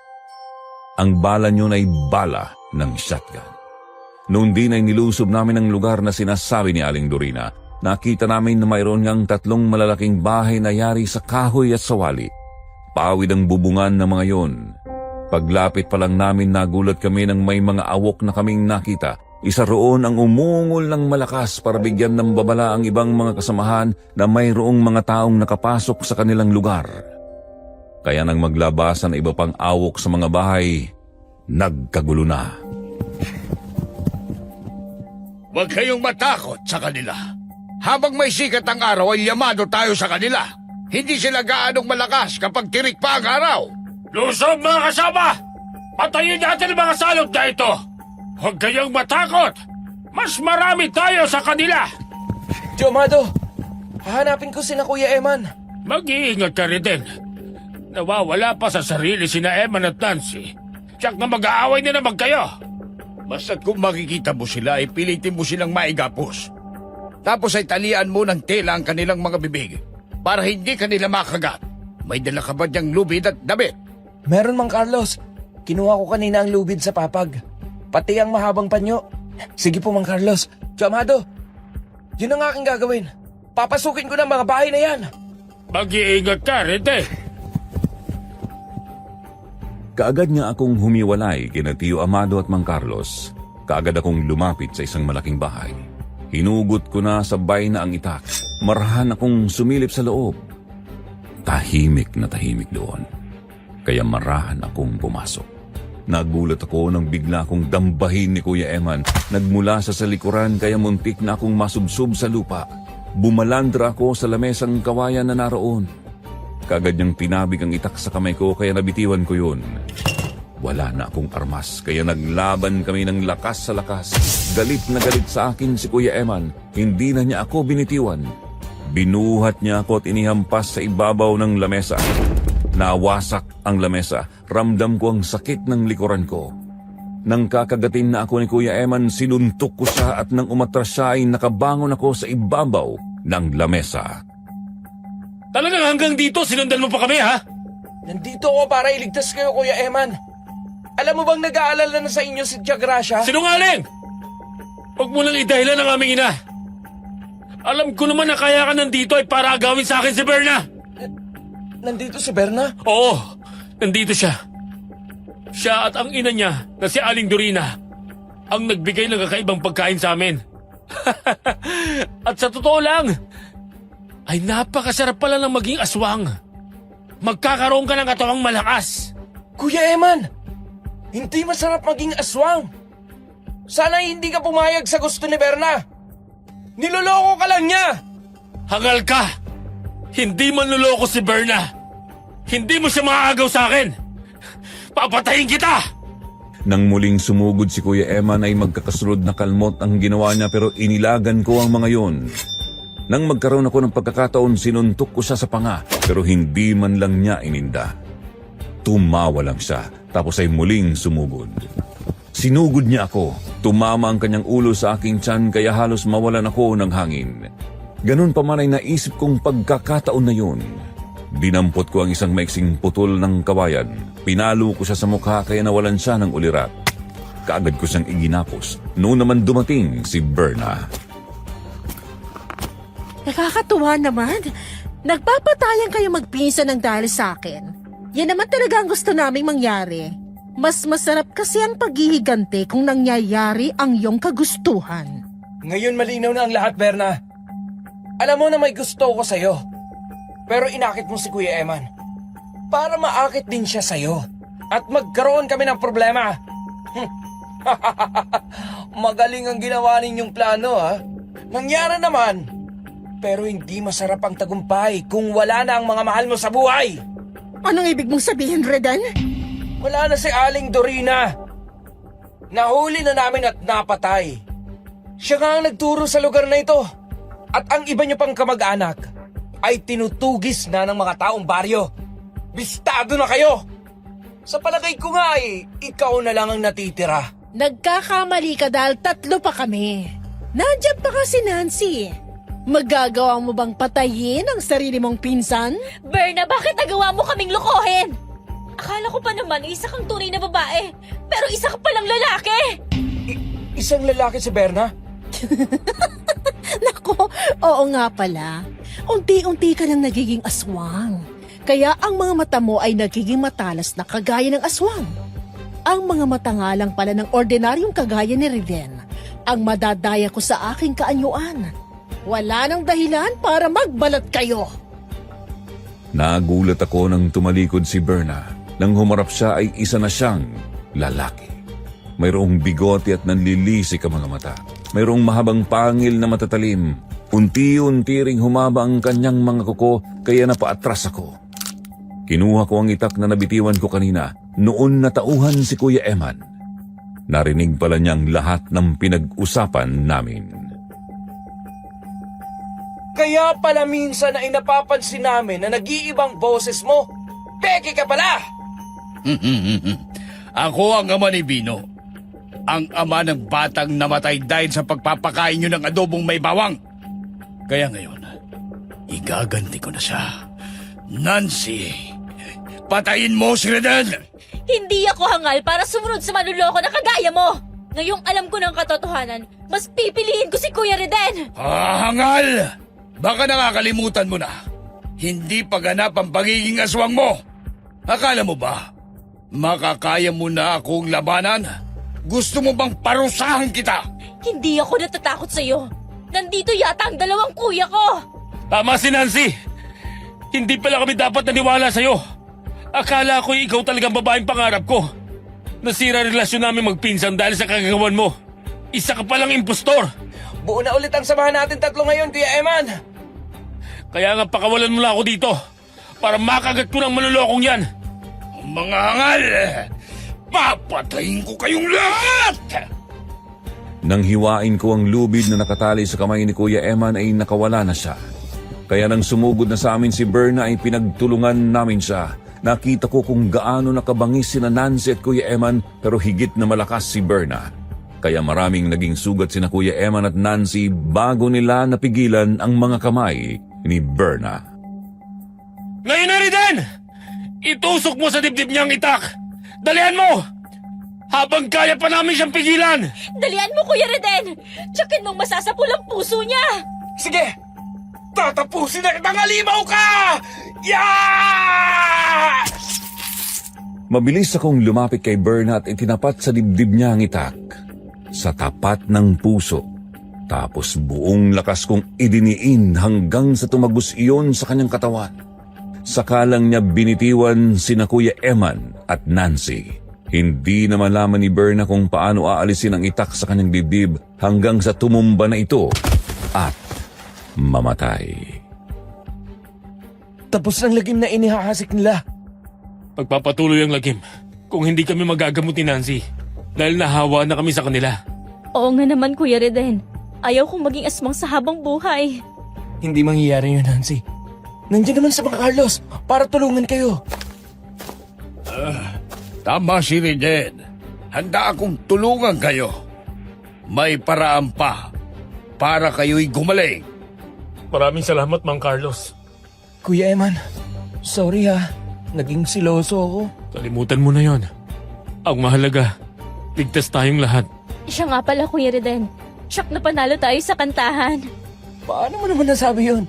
Ang bala nyo ay bala ng shotgun. Noon din ay nilusob namin ang lugar na sinasabi ni Aling Dorina. Nakita namin na mayroon ngang 3 malalaking bahay na yari sa kahoy at sawali. Pawid ang bubungan ng mga yon. Paglapit pa lang namin, nagulat kami nang may mga awok na kaming nakita. Isa roon ang umungol ng malakas para bigyan ng babala ang ibang mga kasamahan na mayroong mga taong nakapasok sa kanilang lugar. Kaya nang maglabasan iba pang awok sa mga bahay, nagkagulo na. Huwag kayong matakot sa kanila. Habang may sikat ang araw ay yamado tayo sa kanila. Hindi sila gaanong malakas kapag tirik pa ang araw. Lusob mga kasama! Patayin natin ang mga salot na ito! Huwag kayong matakot! Mas marami tayo sa kanila! Diomado, hahanapin ko sina Kuya Eman. Mag-iingat ka rin din. Nawawala pa sa sarili sina Eman at Nancy. Tiyak na mag-aaway na naman kayo. Basta't kung makikita mo sila, ay pilitin mo silang maigapos. Tapos ay talian mo ng tela ang kanilang mga bibig para hindi kanila makagat. May dala ka ba diyang lubid at damit? Meron, Mang Carlos. Kinuha ko kanina ang lubid sa papag. Pati ang mahabang panyo. Sige po, Mang Carlos. Diomado, yun ang aking gagawin. Papasukin ko ng mga bahay na yan. Mag-iingat ka rin din. Kaagad nga akong humiwalay kina Tio Amado at Mang Carlos. Kaagad akong lumapit sa isang malaking bahay. Hinugot ko na sabay na ang itak. Marahan akong sumilip sa loob. Tahimik na tahimik doon. Kaya marahan akong pumasok. Nagulat ako nang bigla akong dambahin ni Kuya Eman. Nagmula sa salikuran kaya muntik na akong masubsob sa lupa. Bumalandra ako sa lamesang kawayan na naroon. Kaagad niyang tinabig ang itak sa kamay ko kaya nabitiwan ko yun. Wala na akong armas kaya naglaban kami ng lakas sa lakas. Galit na galit sa akin si Kuya Eman. Hindi na niya ako binitiwan. Binuhat niya ako at inihampas sa ibabaw ng lamesa. Nawasak ang lamesa. Ramdam ko ang sakit ng likuran ko. Nang kakagatin na ako ni Kuya Eman, sinuntok ko siya at nang umatras siya ay nakabangon ako sa ibabaw ng lamesa. Talagang hanggang dito sinundan mo pa kami, ha? Nandito ako para iligtas kayo, Kuya Eman. Alam mo bang nag-aalala na sa inyo si Tia Gracia? Sinungaling! Huwag mo nang idahilan ang aming ina. Alam ko naman na kaya ka nandito ay para agawin sa akin si Berna. Nandito si Berna? Oo, nandito siya. Siya at ang ina niya na si Aling Dorina ang nagbigay ng kakaibang pagkain sa amin. At sa totoo lang, ay napakasarap pala ng maging aswang. Magkakaroon ka ng katawang malakas. Kuya Eman, hindi masarap maging aswang. Sana hindi ka pumayag sa gusto ni Berna. Niloloko ka lang niya. Hangal ka! Hindi manluloko si Berna. Hindi mo siya maaagaw sa akin. Papatayin kita! Nang muling sumugod si Kuya Eman ay magkakasunod na kalmot ang ginawa niya pero inilagan ko ang mga yon. Nang magkaroon ako ng pagkakataon, sinuntok ko siya sa panga pero hindi man lang niya ininda. Tumawa lang siya tapos ay muling sumugod. Sinugod niya ako. Tumama ang kanyang ulo sa aking tiyan kaya halos mawalan ako ng hangin. Ganun pa man ay naisip kong pagkakataon na yun. Dinampot ko ang isang maiksing putol ng kawayan. Pinalo ko siya sa mukha kaya nawalan siya ng ulirat. Kaagad ko siyang iginapos. Noon naman dumating si Berna. Nakakatuwa naman. Nagpapatayan kayo magpinsan ng dahil sa akin. Yan naman talaga ang gusto naming mangyari. Mas masarap kasi ang paghihigante kung nangyayari ang iyong kagustuhan. Ngayon malinaw na ang lahat, Berna. Alam mo na may gusto ko sa'yo. Pero inakit mo si Kuya Eman. Para maakit din siya sa'yo. At magkaroon kami ng problema. Magaling ang ginawa ninyong plano, ha? Nangyari naman. Pero hindi masarap ang tagumpay kung wala na ang mga mahal mo sa buhay. Anong ibig mong sabihin, Redan? Wala na si Aling Dorina. Nahuli na namin at napatay. Siya nga ang nagturo sa lugar na ito. At ang iba niyo pang kamag-anak ay tinutugis na ng mga taong baryo. Bistado na kayo! Sa palagay ko nga ikaw na lang ang natitira. Nagkakamali ka dahil 3 pa kami. Nandiyan pa kasi Nancy. Magagawa mo bang patayin ang sarili mong pinsan? Berna, bakit nagawa mo kaming lokohin? Akala ko pa naman isa kang tunay na babae, pero isa ka palang lalaki! Isang lalaki si Berna? Nako, oo nga pala. Unti-unti ka nang nagiging aswang. Kaya ang mga mata mo ay nagiging matalas na kagaya ng aswang. Ang mga mata nga lang pala ng ordinaryong kagaya ni Riden ang madadaya ko sa aking kaanyuan. Wala nang dahilan para magbalat kayo. Nagulat ako nang tumalikod si Berna. Nang humarap siya ay isa na siyang lalaki. Mayroong bigote at nanlilisik ang mga mata. Mayroong mahabang pangil na matatalim. Unti-unti ring humaba ang kanyang mga kuko kaya napaatras ako. Kinuha ko ang itak na nabitiwan ko kanina noon natauhan si Kuya Eman. Narinig pala niyang lahat ng pinag-usapan namin. Kaya pala minsan ay napapansin namin na nag-iibang boses mo. Peke ka pala! Ako ang ama ni Bino. Ang ama ng batang namatay dahil sa pagpapakain niyo ng adobong may bawang. Kaya ngayon, igaganti ko na siya. Nancy, patayin mo si Reden! Hindi ako hangal para sumunod sa manluloko na kagaya mo! Ngayong alam ko ng katotohanan, mas pipiliin ko si Kuya Reden! Hangal! Baka nakakalimutan mo na. Hindi pa ganap ang pagiging aswang mo. Akala mo ba, makakaya mo na akong labanan? Gusto mo bang parusahan kita? Hindi ako natatakot sa'yo. Nandito yata ang dalawang kuya ko! Tama si Nancy! Hindi pala kami dapat naniwala sa'yo. Akala ko ikaw talagang babaeng pangarap ko. Nasira relasyon namin magpinsan dahil sa kagagawan mo. Isa ka palang impostor. Buo na ulit ang samahan natin tatlo ngayon, Kuya Eman. Kaya nga pakawalan mo na ako dito para makagat ko ng manlulokong yan. Mga hangal! Papatayin ko kayong lahat! Nang hiwain ko ang lubid na nakatali sa kamay ni Kuya Eman ay nakawala na siya. Kaya nang sumugod na sa amin si Berna ay pinagtulungan namin siya. Nakita ko kung gaano nakabangis sina Nancy at Kuya Eman pero higit na malakas si Berna. Kaya maraming naging sugat sina Kuya Eman at Nancy bago nila napigilan ang mga kamay ni Berna. Ngayon na Reden! Itusok mo sa dibdib niyang itak! Dalihan mo! Habang kaya pa namin siyang pigilan! Dalian mo, Kuya Reden! Tiyakin mong masasapul ang puso niya! Sige! Tatapusin na kitang halimaw ka! Yeah! Mabilis akong lumapit kay Berna at itinapat sa dibdib niya ang itak. Sa tapat ng puso. Tapos buong lakas kong idiniin hanggang sa tumagos iyon sa kanyang katawan. Sakalang niya binitiwan sina Kuya Eman at Nancy. Hindi na malaman ni Berna kung paano aalisin ang itak sa kanyang dibdib hanggang sa tumumba na ito at mamatay. Tapos ng lagim na inihahasik nila. Pagpapatuloy ang lagim kung hindi kami magagamot ni Nancy dahil nahawa na kami sa kanila. Oo nga naman, Kuya Reden. Ayaw kong maging aswang sa habang buhay. Hindi mangyayari yun, Nancy. Nandiyan naman sa mga Carlos para tulungan kayo. Tama si Reden. Handa akong tulungan kayo. May paraan pa para kayo'y gumaling. Maraming salamat, Mang Carlos. Kuya Eman, sorry ha. Naging siloso ako. Kalimutan mo na yon. Ang mahalaga, ligtas tayong lahat. Siya nga pala, Kuya Reden. Shock na panalo tayo sa kantahan. Paano mo naman nasabi yun?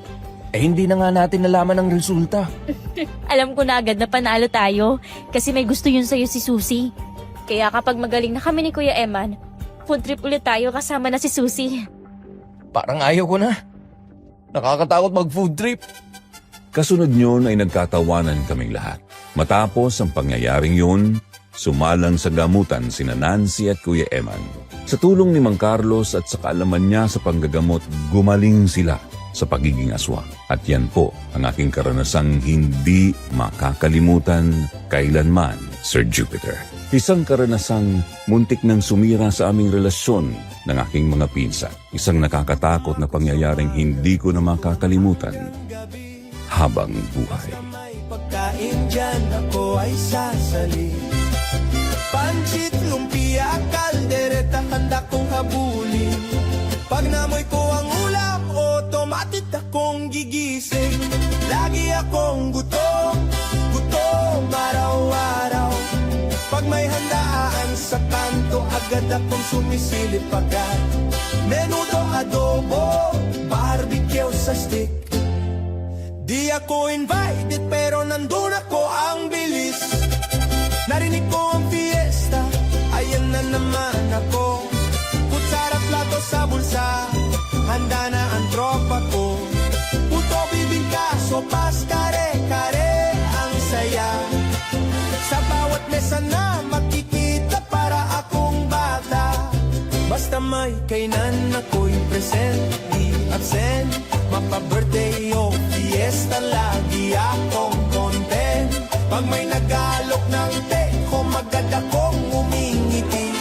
Eh hindi na nga natin nalaman ang resulta. Alam ko na agad na panalo tayo kasi may gusto yun sa'yo si Susie. Kaya kapag magaling na kami ni Kuya Eman, food trip ulit tayo kasama na si Susie. Parang ayaw ko na. Nakakatakot mag-food trip. Kasunod yun ay nagkatawanan kaming lahat. Matapos ang pangyayaring yun, sumalang sa gamutan sina Nancy at Kuya Eman. Sa tulong ni Mang Carlos at sa kaalaman niya sa panggagamot, gumaling sila sa pagiging aswang. At yan po ang aking karanasang hindi makakalimutan kailanman, Sir Jupiter. Isang karanasang muntik nang sumira sa aming relasyon ng aking mga pinsan. Isang nakakatakot na pangyayaring hindi ko na makakalimutan habang buhay. Pagkain dyan ako ay sasali. Pansit, lumpia, kaldereta, handa kong habulin. Pag namoy ko ang ulam, automatic akong gigising. Lagi akong gutom, gutom araw-araw. Pag may handaan sa kanto, agad akong sumisilip agad. Menudo, adobo, barbecue sa stick. Di ako invited pero nandun ako ang bilis. Narinig ko ang fiesta, ayan na naman ako. Kutsara, plato sa bulsa, handa na ang tropa ko. Puto, bibingka, sopas, kare-kare, ang saya. Sa bawat mesa na makikita para akong absent, di absent. Mapa-birthday o fiesta, lagi akong content. Pag may nagalok ng teko, magad akong umingiti.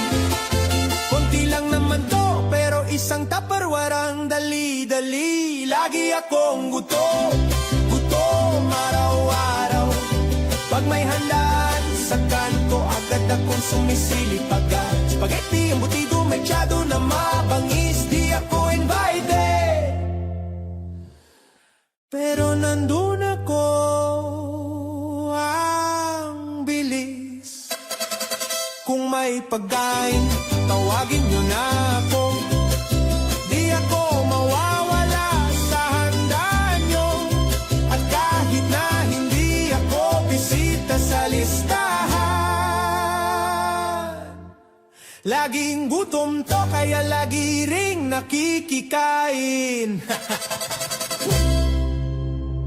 Konti lang naman to, pero isang tupperware ang dali-dali. Lagi akong gutom, gutom araw-araw. Pag may handaan sa kanto, agad akong sumisilip agad. Spaghetti, embutido, mechado na mabangis, di ako invited. Pero nandun ako, ang bilis. Kung may pagkain, tawagin nyo na ako. Di ako mawawala sa handa nyo. At kahit na hindi ako bisita sa listahan, laging gutom to, kaya lagi ring nakikikain.